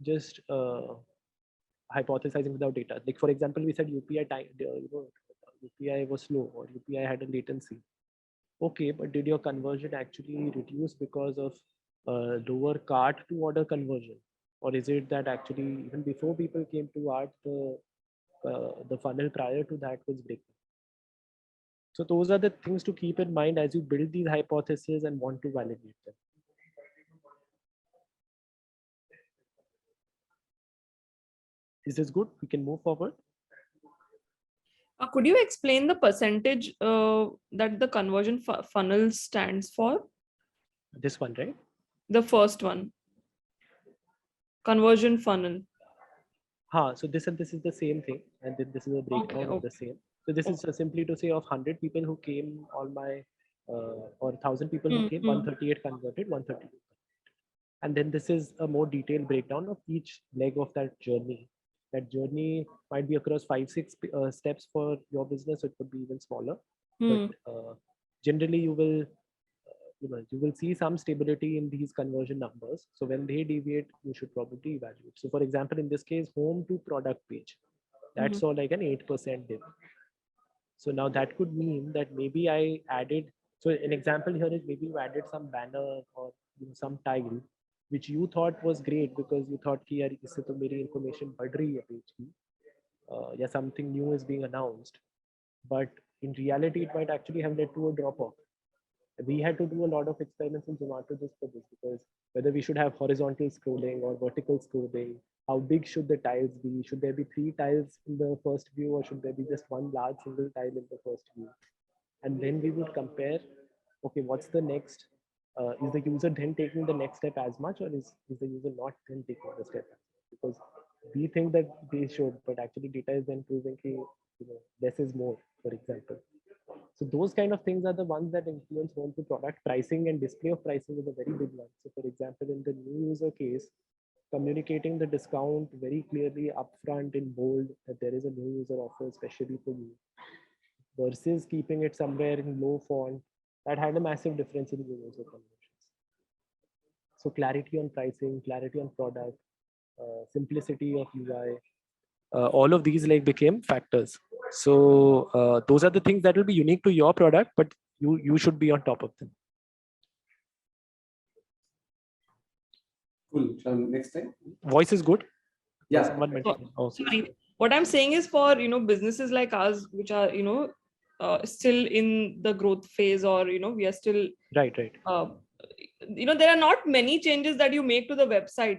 B: just hypothesizing without data. Like for example, we said UPI time, UPI was slow or UPI had a latency. Okay, but did your conversion actually reduce because of lower cart to order conversion? Or is it that actually even before people came to art, the funnel prior to that was breaking? So those are the things to keep in mind as you build these hypotheses and want to validate them. Is this good? We can move forward.
H: Could you explain the percentage that the conversion funnel stands for?
B: This one, right?
H: The first one. Conversion funnel.
B: So this is the same thing, and then this is a breakdown of the same. So this is simply to say of 100 people who came on my, or 1,000 people who came, 138 converted, 132. And then this is a more detailed breakdown of each leg of that journey. That journey might be across 5-6 steps for your business. So it could be even smaller, but generally you will see some stability in these conversion numbers. So when they deviate, you should probably evaluate. So for example, in this case, home to product page, that's all like an 8% dip. So now that could mean that maybe I added, so an example here is maybe you added some banner or some tile, which you thought was great because you thought कि यार इससे तो मेरी information बढ़ रही है page की, या something new is being announced, but in reality it might actually have led to a drop off. We had to do a lot of experiments in Zomato just for this, because whether we should have horizontal scrolling or vertical scrolling, how big should the tiles be? Should there be 3 tiles in the first view, or should there be just one large single tile in the first view? And then we would compare, okay, what's the next? Is the user then taking the next step as much, or is the user not then taking the step? Because we think that they should, but actually data is then proving less is more, for example. So those kind of things are the ones that influence home to product. Pricing and display of pricing is a very big one. So for example, in the new user case, communicating the discount very clearly upfront in bold that there is a new user offer especially for you, versus keeping it somewhere in low font, that had a massive difference in new user conversions. So clarity on pricing, clarity on product, simplicity of UI, all of these like became factors. So those are the things that will be unique to your product, but you should be on top of them.
A: Cool. Next time.
B: Voice is good.
A: Yeah.
H: Sorry. What I'm saying is for businesses like us, which are still in the growth phase, or we are still
B: right.
H: There are not many changes that you make to the website.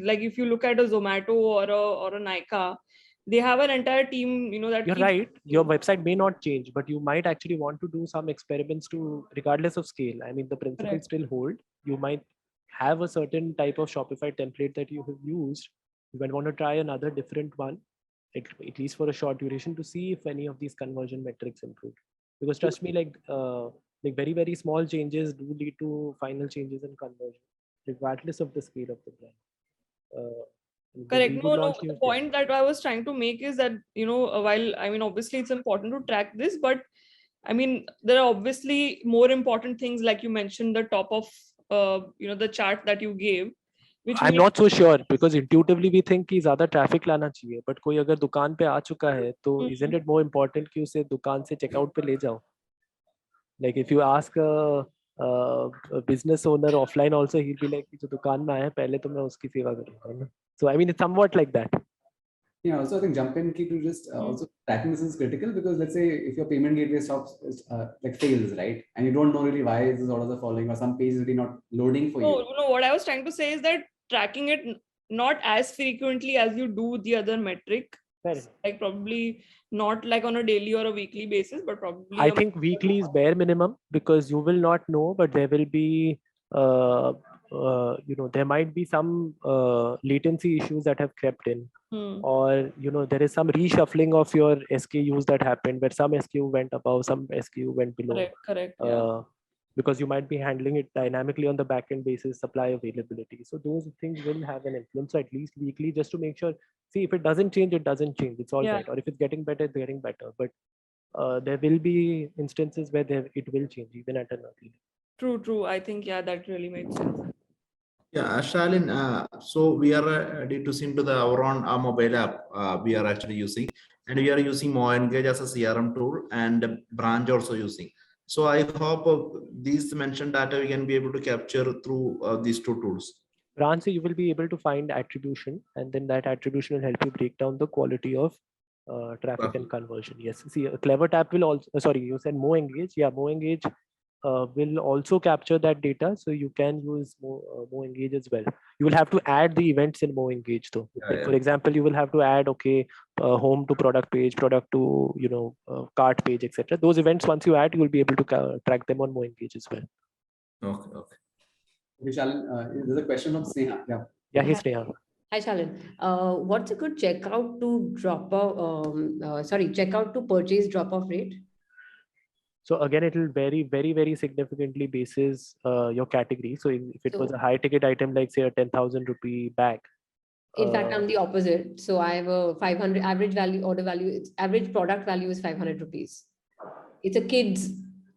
H: Like if you look at a Zomato or a Nykaa, they have an entire team. That
B: you're right. Your website may not change, but you might actually want to do some experiments to, regardless of scale. I mean, the principles still hold. You might have a certain type of Shopify template that you have used. You might want to try another different one, at least for a short duration, to see if any of these conversion metrics improve. Because trust me, like very, very small changes do lead to final changes in conversion, regardless of the scale of the brand.
H: Correct. No. The point that I was trying to make is that, while obviously it's important to track this, but there are obviously more important things, like you mentioned, the top of the chart that you gave.
B: I'm not so sure, because intuitively we think कि ज़्यादा traffic लाना चाहिए, but कोई अगर दुकान पे आ चुका है तो isn't it more important कि उसे दुकान से checkout पे ले जाओ? Like if you ask a business owner offline also, he'll be like जो दुकान में आया पहले तो मैं उसकी सेवा करूँगा. So it's somewhat like that.
A: Yeah, also I think jump in key to just also tracking this is critical, because let's say if your payment gateway stops like fails, right, and you don't know really why this orders are falling, or some page is really not loading for you.
H: No, what I was trying to say is that tracking it not as frequently as you do the other metric, like probably not like on a daily or a weekly basis, but probably
B: I think weekly is bare minimum, because you will not know, but there will be there might be some latency issues that have crept in, or there is some reshuffling of your SKUs that happened, where some SKU went above, some SKU went below.
H: Correct. Yeah.
B: Because you might be handling it dynamically on the backend basis, supply availability. So those things will have an influence. So at least weekly, just to make sure. See, if it doesn't change, it doesn't change. It's all right. Or if it's getting better, it's getting better. But there will be instances where it will change even at an early.
H: True. I think that really makes sense.
J: Yeah, Shalin, so we are D2C into our own mobile app we are actually using, and we are using More Engage as a CRM tool, and branch also using. So I hope these mentioned data we can be able to capture through these two tools.
B: Ran, so you will be able to find attribution, and then that attribution will help you break down the quality of traffic and conversion. Yes. See, a Clever Tap will also, sorry, you said Mo Engage. Yeah, Mo Engage will also capture that data. So you can use Mo Engage as well. You will have to add the events in Mo Engage though. Like, for example, you will have to add, okay, home to product page, product to, cart page, etc. Those events, once you add, you will be able to track them on Mo Engage as well.
J: Okay, okay.
A: Shalin, there's a question from Sneha. Yeah.
B: Yeah, he's Sneha.
I: Hi, Shalin. What's a good checkout to checkout to purchase drop-off rate?
B: So again, it will vary very significantly basis your category. So if it was a high ticket item, like say a 10,000 rupee bag.
I: In fact, I'm the opposite. So I have a 500 average value order value. Its average product value is 500 rupees. It's a kid's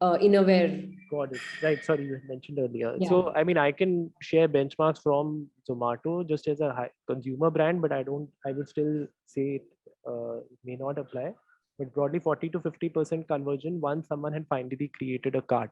I: innerwear.
B: Got it. Right. Sorry, you mentioned earlier.
I: Yeah.
B: So I mean, I can share benchmarks from Zomato just as a high consumer brand, but I would still say it may not apply. But broadly 40 to 50% conversion once someone had finally created a cart,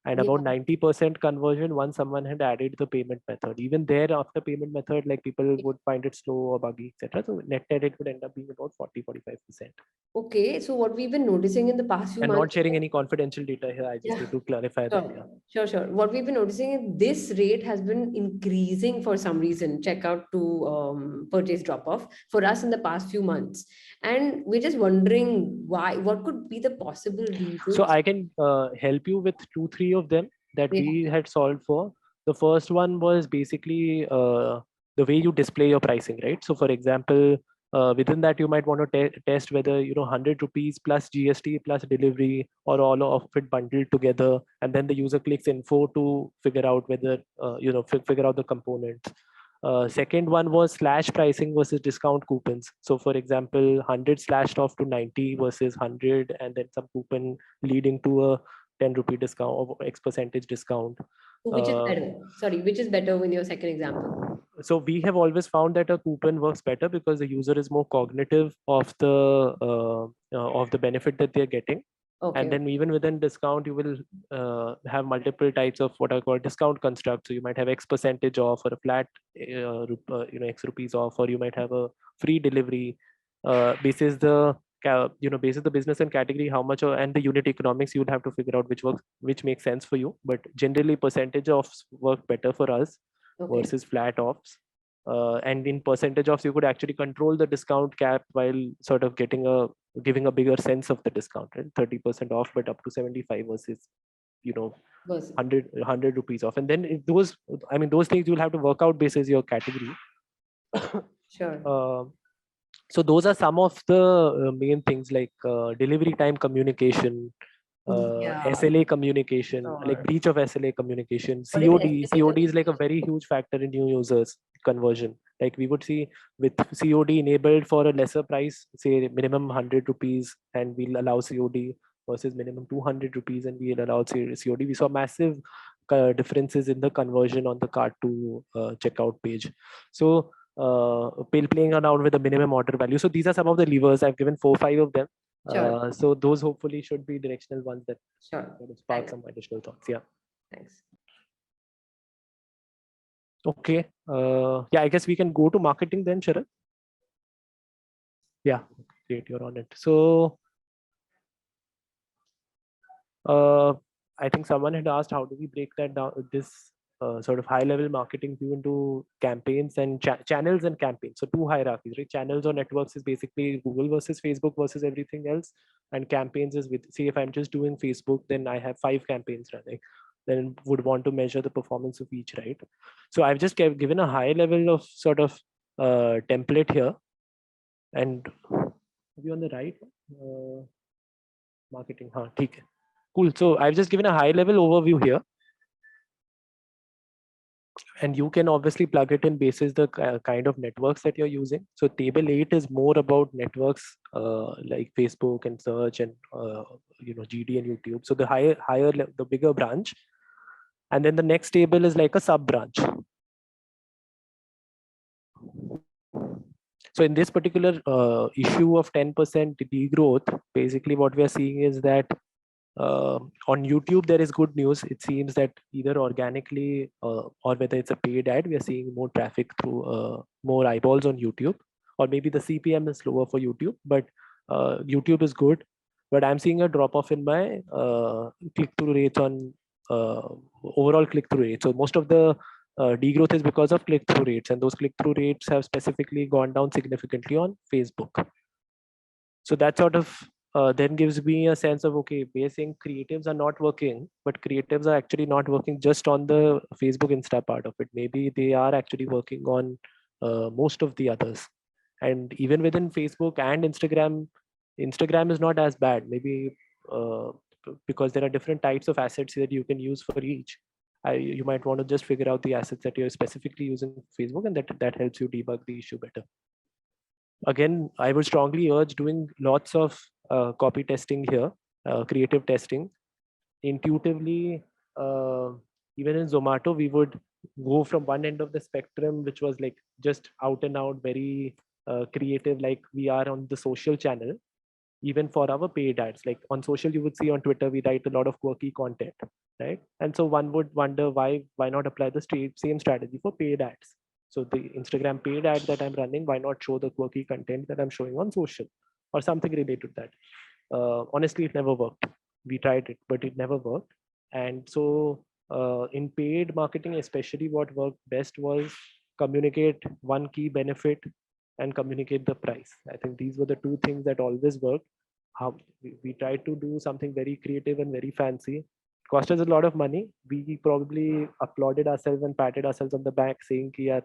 B: and about 90% conversion once someone had added the payment method. Even there, after payment method, like people would find it slow or buggy, etc. So net it would end up being about 40-45%.
I: Okay, so what we've been noticing in the past few
B: And
I: months.
B: not sharing any confidential data here. I just need to clarify that. Yeah.
I: Sure. What we've been noticing is this rate has been increasing for some reason, checkout to purchase drop-off for us in the past few months. And we're just wondering why, what could be the possible reasons?
B: So I can help you with 2-3 of them that we had solved for. The first one was basically the way you display your pricing, right? So for example, within that, you might want to test whether 100 rupees plus GST plus delivery or all of it bundled together, and then the user clicks info to figure out whether figure out the components. Second one was slash pricing versus discount coupons. So for example, 100 slashed off to 90 versus 100, and then some coupon leading to a 10 rupee discount or X percentage discount.
I: Which is better? Sorry, which is better in your second example?
B: So we have always found that a coupon works better because the user is more cognitive of the benefit that they're getting.
I: Okay.
B: And then even within discount, you will have multiple types of what I call discount constructs. So you might have X percentage off or a flat, X rupees off, or you might have a free delivery. Basis the business and category, how much, and the unit economics, you'll have to figure out which makes sense for you. But generally, percentage offs work better for us versus flat offs. And in percentage offs, you could actually control the discount cap while sort of giving a bigger sense of the discount, right? 30% off, but up to 75 versus 100 rupees off. And then if those things you'll have to work out basis your category.
I: Sure.
B: So those are some of the main things, like delivery time communication, SLA communication, like breach of SLA communication, COD is like a very huge factor in new users conversion. Like we would see with COD enabled for a lesser price, say minimum 100 rupees, and we'll allow COD versus minimum 200 rupees and we'll allow COD. We saw massive differences in the conversion on the cart to checkout page. So playing around with the minimum order value. So these are some of the levers. I've given 4-5 of them.
I: Sure.
B: So those hopefully should be directional ones that spark
I: Thanks.
B: some additional thoughts. Yeah.
I: Thanks.
B: Okay. Yeah, I guess we can go to marketing then, Sharat. Yeah, great. You're on it. So I think someone had asked, how do we break that down? This sort of high-level marketing view into campaigns and channels and campaigns. So 2 hierarchies, right? Channels or networks is basically Google versus Facebook versus everything else, and campaigns is with, see, if I'm just doing Facebook, then I have 5 campaigns running. Then would want to measure the performance of each, right? So I've just given a high level of sort of template here, and maybe on the right, marketing. Okay. Cool. So I've just given a high level overview here. And you can obviously plug it in basis the kind of networks that you're using. So table 8 is more about networks like Facebook and search and GD and YouTube. So the higher the bigger branch, and then the next table is like a sub branch. So in this particular issue of 10% degrowth, basically what we are seeing is that On YouTube, there is good news. It seems that either organically or whether it's a paid ad, we are seeing more traffic through more eyeballs on YouTube, or maybe the CPM is lower for YouTube, but YouTube is good. But I'm seeing a drop off in my click-through rates on overall click-through rates. So most of the degrowth is because of click-through rates, and those click-through rates have specifically gone down significantly on Facebook. So that sort of then gives me a sense of, okay, we're saying creatives are not working, but creatives are actually not working just on the Facebook Insta part of it. Maybe they are actually working on most of the others. And even within Facebook and Instagram is not as bad. Maybe because there are different types of assets that you can use for each. You might want to just figure out the assets that you're specifically using for Facebook, and that helps you debug the issue better. Again, I would strongly urge doing lots of copy testing here, creative testing. Intuitively, even in Zomato, we would go from one end of the spectrum, which was like just out and out, very creative, like we are on the social channel, even for our paid ads. Like on social, you would see on Twitter, we write a lot of quirky content, right? And so one would wonder why not apply the same strategy for paid ads? So the Instagram paid ad that I'm running, why not show the quirky content that I'm showing on social or something related to that? Honestly, it never worked. We tried it, but it never worked. And so in paid marketing, especially, what worked best was communicate one key benefit and communicate the price. I think these were the two things that always worked. How we tried to do something very creative and very fancy. It cost us a lot of money. We probably applauded ourselves and patted ourselves on the back, saying कि यार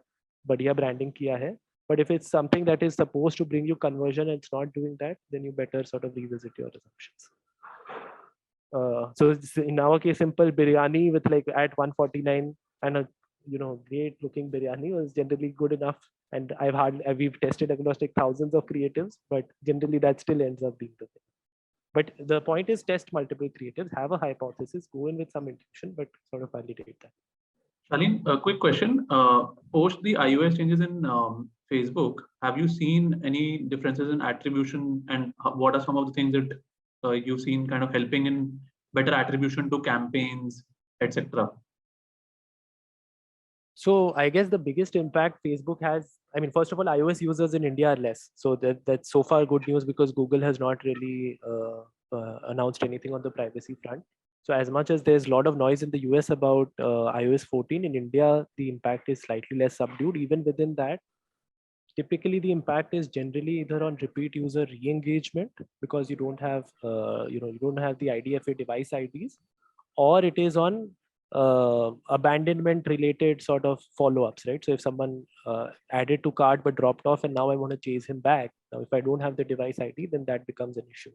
B: बढ़िया branding किया है. But if it's something that is supposed to bring you conversion and it's not doing that, then you better sort of revisit your assumptions. So in our case, simple biryani with like at 149 and a great looking biryani was generally good enough. And we've tested across like thousands of creatives, but generally that still ends up being the thing. But the point is test multiple creatives, have a hypothesis, go in with some intuition, but sort of validate that.
F: Shalin, a quick question. Post the iOS changes in Facebook, have you seen any differences in attribution, and what are some of the things that you've seen kind of helping in better attribution to campaigns, etc.?
B: So I guess the biggest impact Facebook has, I mean, first of all, iOS users in India are less. So that's so far good news, because Google has not really announced anything on the privacy front. So as much as there's a lot of noise in the US about iOS 14, in India, the impact is slightly less subdued. Even within that, typically the impact is generally either on repeat user re-engagement, because you don't have, you don't have the IDFA device IDs, or it is on abandonment related sort of follow-ups, right? So if someone added to cart but dropped off and now I want to chase him back, now if I don't have the device ID, then that becomes an issue.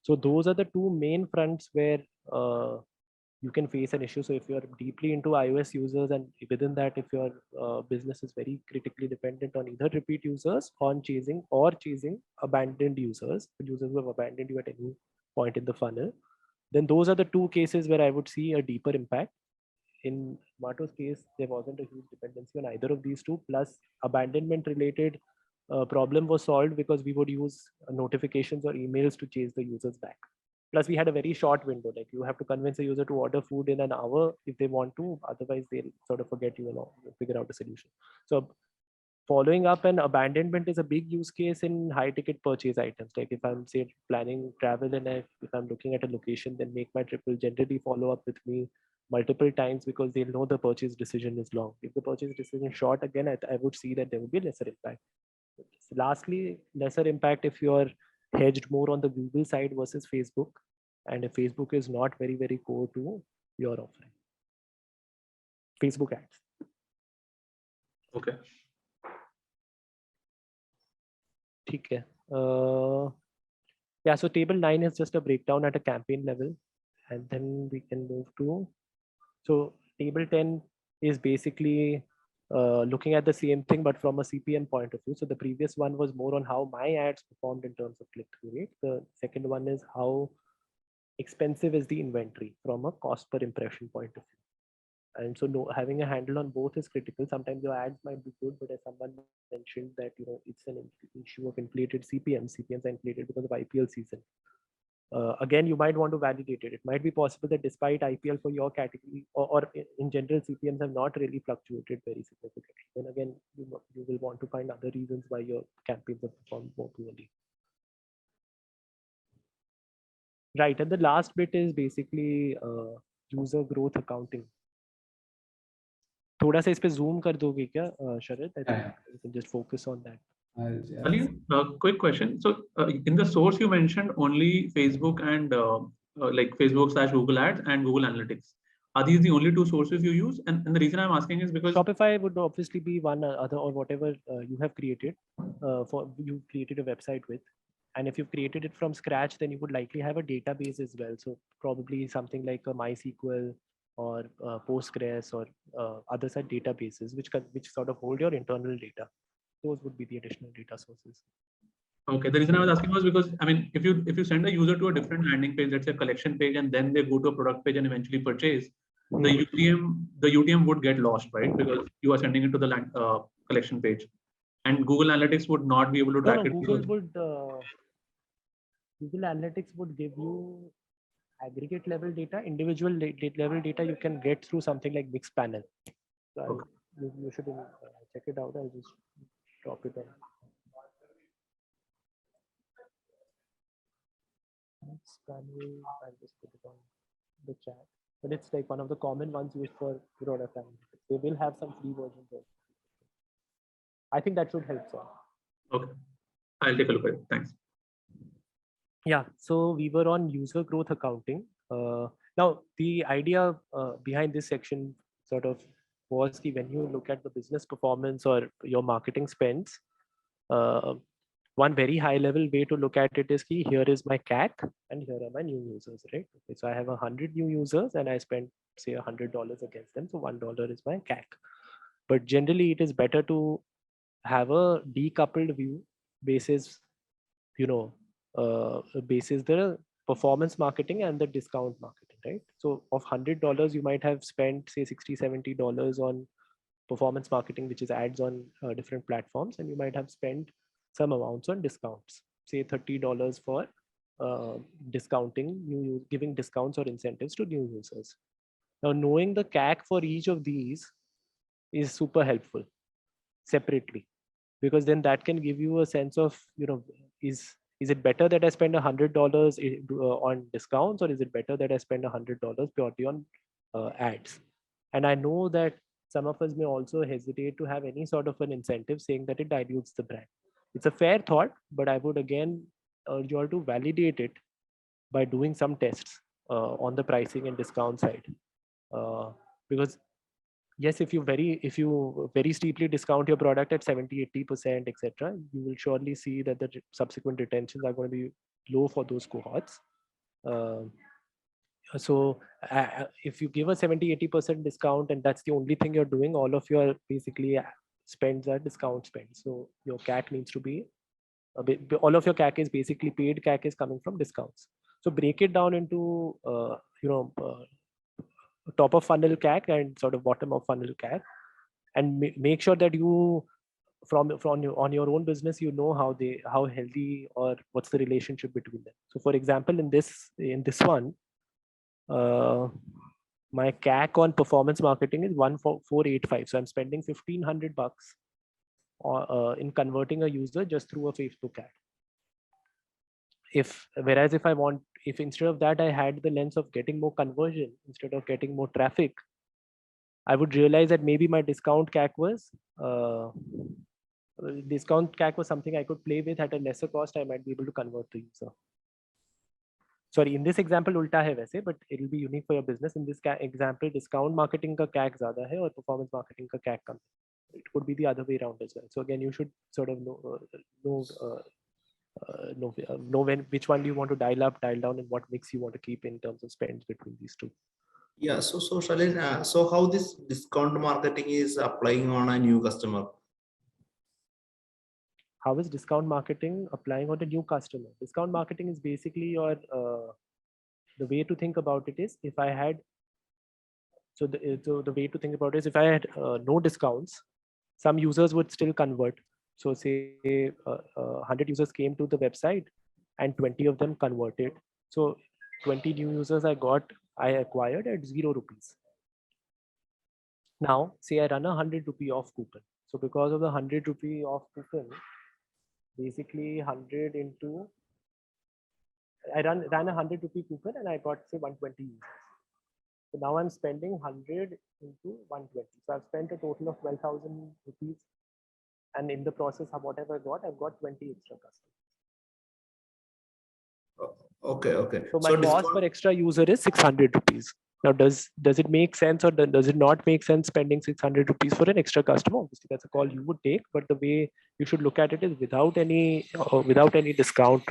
B: So those are the two main fronts where you can face an issue. So if you're deeply into iOS users, and within that, if your business is very critically dependent on either repeat users on chasing abandoned users who have abandoned you at any point in the funnel, then those are the two cases where I would see a deeper impact. In Mato's case, there wasn't a huge dependency on either of these two, plus abandonment related problem was solved because we would use notifications or emails to chase the users back. Plus we had a very short window, like you have to convince a user to order food in an hour if they want to, otherwise they'll sort of forget you and figure out a solution. So following up and abandonment is a big use case in high ticket purchase items. Like if I'm say planning travel and if I'm looking at a location, then Make My Trip will generally follow up with me multiple times because they'll know the purchase decision is long. If the purchase decision is short, again, I would see that there would be lesser impact. Lastly, lesser impact if you're hedged more on the Google side versus Facebook, and if Facebook is not very, very core to your offering. Facebook ads.
F: Okay.
B: Okay. Yeah, so table 9 is just a breakdown at a campaign level, and then we can move to, so table 10 is basically looking at the same thing but from a CPM point of view. So the previous one was more on how my ads performed in terms of click-through rate. The second one is how expensive is the inventory from a cost per impression point of view. And so having a handle on both is critical. Sometimes your ads might be good, but as someone mentioned that it's an issue of inflated CPMs. CPMs are inflated because of IPL season. again, you might want to validate it. It might be possible that despite IPL for your category or in general, CPMs have not really fluctuated very significantly. Then again, you will want to find other reasons why your campaigns have performed more poorly. Right, and the last bit is basically user growth accounting. थोड़ा सा इस पे zoom कर दोगे क्या, Sharat? I think you can just focus on that.
F: Shalin, quick question. So in the source you mentioned only Facebook and like Facebook/Google Ads and Google Analytics. Are these the only two sources you use? And the reason I'm asking is because
B: Shopify would obviously be one other, or whatever you have created you created a website with. And if you've created it from scratch, then you would likely have a database as well. So probably something like a MySQL or Postgres or other such databases which sort of hold your internal data. Those would be the additional data sources.
F: Okay, the reason I was asking was because, I mean, if you send a user to a different landing page, let's say a collection page, and then they go to a product page and eventually purchase, the UTM would get lost, right? Because you are sending it to the collection page, and Google Analytics would not be able to track it.
B: Google Analytics would give you aggregate level data. Individual level data you can get through something like Mixpanel. So you should check it out. I'll just drop it on. Mixpanel, I'll just put it on the chat. But it's like one of the common ones used for product analytics. They will have some free versions of it. I think that should help.
F: Okay, I'll take a look at it. Thanks.
B: Yeah, so we were on user growth accounting. Now, the idea behind this section sort of was that when you look at the business performance or your marketing spends, one very high level way to look at it is that here is my CAC and here are my new users, right? Okay, so I have 100 new users and I spent say $100 against them. So $1 is my CAC. But generally it is better to have a decoupled view basis, basis the performance marketing and the discount marketing, right? So of $100, you might have spent say $60-70 on performance marketing, which is ads on different platforms, and you might have spent some amounts on discounts, say $30 for discounting, giving discounts or incentives to new users. Now, knowing the CAC for each of these is super helpful separately, because then that can give you a sense of, is it better that I spend $100 on discounts, or is it better that I spend $100 purely on ads? And I know that some of us may also hesitate to have any sort of an incentive, saying that it dilutes the brand. It's a fair thought, but I would again urge you all to validate it by doing some tests on the pricing and discount side. Because yes, if you very steeply discount your product at 70-80%, etc., you will surely see that the subsequent retentions are going to be low for those cohorts. So if you give a 70-80% discount and that's the only thing you're doing, all of your basically spends are discount spends. So your CAC needs to be all of your CAC is basically paid CAC is coming from discounts. So break it down into top of funnel CAC and sort of bottom of funnel CAC, and make sure that you on your own business, how healthy or what's the relationship between them. So for example, in this one, my CAC on performance marketing is 1,485. So I'm spending $1,500 in converting a user just through a Facebook ad. Whereas if instead of that I had the lens of getting more conversion instead of getting more traffic, I would realize that maybe my discount CAC was something I could play with at a lesser cost. I might be able to convert the user. Sorry, in this example ulta hai वैसे, but it will be unique for your business. In this example, discount marketing का CAC ज़्यादा है और performance marketing का CAC come. It could be the other way around as well. So again, you should sort of know which one do you want to dial up, dial down, and what mix you want to keep in terms of spends between these two.
J: Yeah, so Shalin, so how this discount marketing is applying on a new customer?
B: How is discount marketing applying on a new customer? Discount marketing is basically your the way to think about it is if I had the way to think about it is if I had no discounts, some users would still convert. So say 100 users came to the website and 20 of them converted. So 20 new users I acquired at 0 rupees. Now, say I run a 100 rupee off coupon. So because of the 100 rupee off coupon, basically 100 into, I ran a 100 rupee coupon and I got say 120 users. So now I'm spending 100 into 120. So I've spent a total of 12,000 rupees. And in the process of whatever I got, I've got 20 extra customers.
J: Okay.
B: So my cost per extra user is 600 rupees. Now, does it make sense or does it not make sense spending 600 rupees for an extra customer? Obviously, that's a call you would take, but the way you should look at it is without any discount.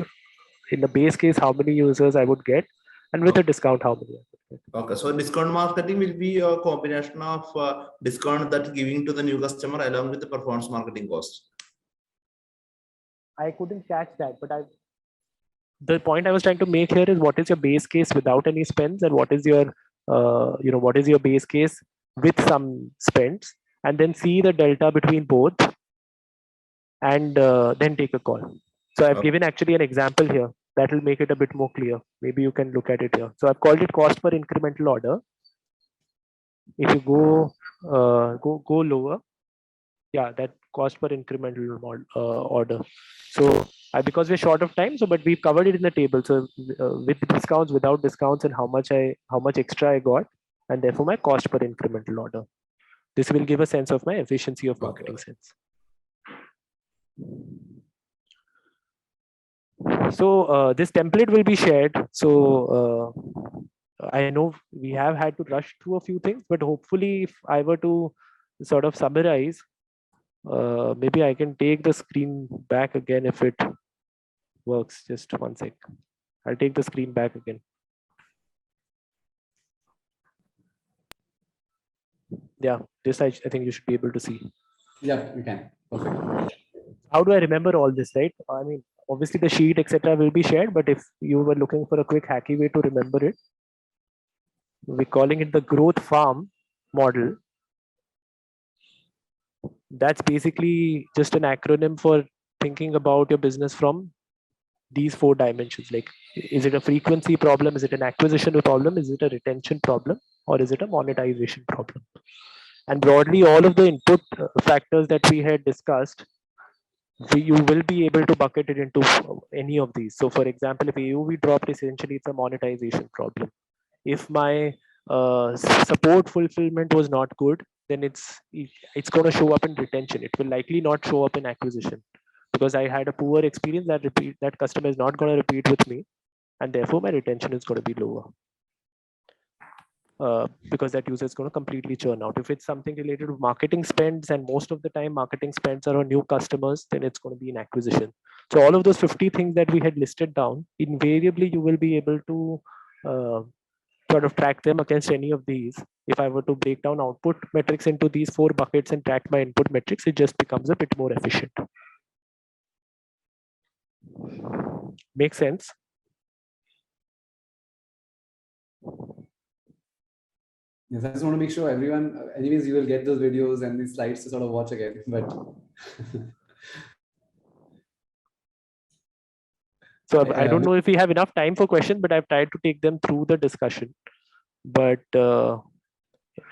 B: In the base case, how many users I would get, and with a discount, how many I would get.
J: Okay, so discount marketing will be a combination of discount that giving to the new customer along with the performance marketing cost.
B: I couldn't catch that, but the point I was trying to make here is what is your base case without any spends, and what is your what is your base case with some spends, and then see the delta between both, and then take a call. So I've given actually an example here that will make it a bit more clear. Maybe you can look at it here. So I've called it cost per incremental order. If you go lower, yeah, that cost per incremental order. So because we're short of time, but we've covered it in the table. So with discounts, without discounts, and how much extra I got, and therefore my cost per incremental order. This will give a sense of my efficiency of marketing sense. So this template will be shared. So I know we have had to rush through a few things, but hopefully if I were to sort of summarize, maybe I can take the screen back again if it works. Just one sec. I'll take the screen back again. Yeah, this I think you should be able to see.
A: Yeah, we can. Perfect.
B: How do I remember all this, right? I mean, obviously the sheet, etc. will be shared, but if you were looking for a quick hacky way to remember it, we're calling it the growth farm model. That's basically just an acronym for thinking about your business from these 4 dimensions. Like, is it a frequency problem? Is it an acquisition problem? Is it a retention problem? Or is it a monetization problem? And broadly, all of the input factors that we had discussed, you will be able to bucket it into any of these. So for example, if AOV dropped, essentially it's a monetization problem. If my support fulfillment was not good, then it's going to show up in retention. It will likely not show up in acquisition, because I had a poor experience. That customer is not going to repeat with me, and therefore my retention is going to be lower. Because that user is going to completely churn out. If it's something related to marketing spends, and most of the time marketing spends are on new customers, then it's going to be in acquisition. So all of those 50 things that we had listed down, invariably you will be able to sort of track them against any of these. If I were to break down output metrics into these 4 buckets and track my input metrics, it just becomes a bit more efficient. Make sense?
A: Yes, I just want to make sure everyone, anyways, you will get those videos and these slides to sort of watch again. But
B: so I don't know if we have enough time for questions, but I've tried to take them through the discussion. But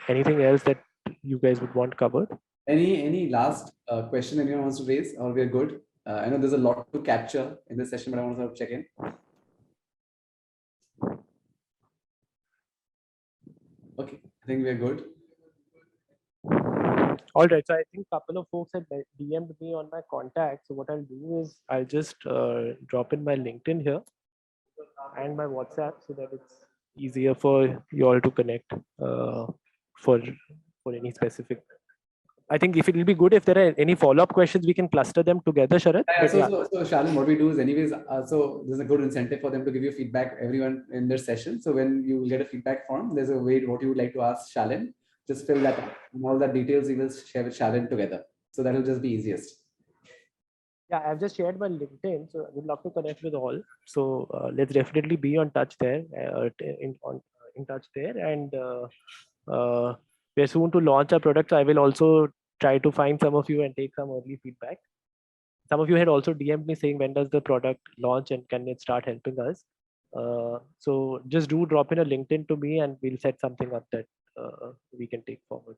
B: anything else that you guys would want covered?
A: Any last question anyone wants to raise, or we're good? I know there's a lot to capture in this session, but I want to sort of check in. Okay, I think we're good.
B: All right, so I think a couple of folks had DM'd me on my contact. So what I'll do is I'll just drop in my LinkedIn here and my WhatsApp, so that it's easier for you all to connect for any specific. I think if it will be good if there are any follow-up questions, we can cluster them together, Sharad.
A: So Shalin, what we do is anyways, so there's a good incentive for them to give you feedback, everyone in their session. So when you get a feedback form, there's a way what you would like to ask Shalin, just fill that up, and all the details we will share with Shalin together. So that will just be easiest.
B: Yeah, I've just shared my LinkedIn, so I would love to connect with all. So let's definitely be on touch there, in touch there, and we're soon to launch our product. So I will also try to find some of you and take some early feedback. Some of you had also DM'd me saying when does the product launch and can it start helping us. So just do drop in a LinkedIn to me and we'll set something up that we can take forward.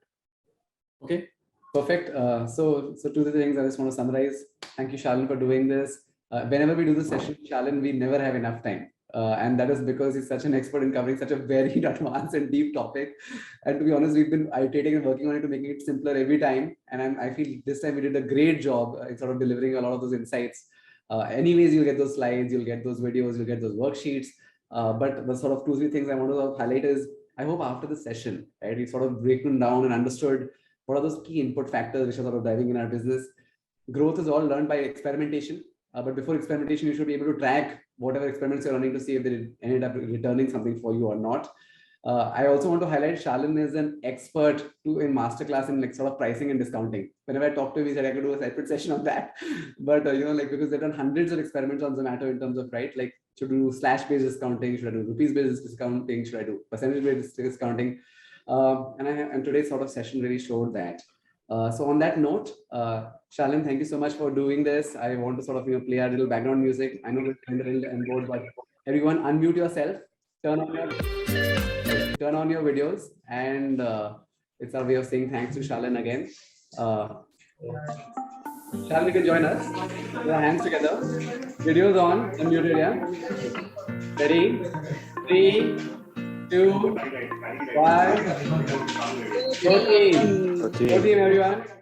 A: Okay, perfect. So two things I just want to summarize. Thank you, Shalin, for doing this. Whenever we do this session, Shalin, we never have enough time. And that is because he's such an expert in covering such a very advanced and deep topic. And to be honest, we've been iterating and working on it to making it simpler every time. And I feel this time we did a great job in sort of delivering a lot of those insights. Anyways, you'll get those slides, you'll get those videos, you'll get those worksheets. But the sort of 2-3 things I want to highlight is, I hope after the session, right, we sort of break them down and understood what are those key input factors which are sort of driving in our business. Growth is all learned by experimentation. But before experimentation, you should be able to track whatever experiments you're running to see if they ended up returning something for you or not. I also want to highlight Shalin is an expert in masterclass in like sort of pricing and discounting. Whenever I talked to him, he said I could do a separate session on that. But like because they've done hundreds of experiments on Zomato in terms of like should I do slash-based discounting, should I do rupees-based discounting, should I do percentage-based discounting, and today's sort of session really showed that. So on that note, Shalin, thank you so much for doing this. I want to sort of play a little background music. I know we're kind of on board, but everyone unmute yourself, turn on your videos, and it's our way of saying thanks to Shalin again. Shalin, you can join us. Put our hands together. Videos on, unmuted, yeah. Ready? 3, 2, 1. 14, everyone.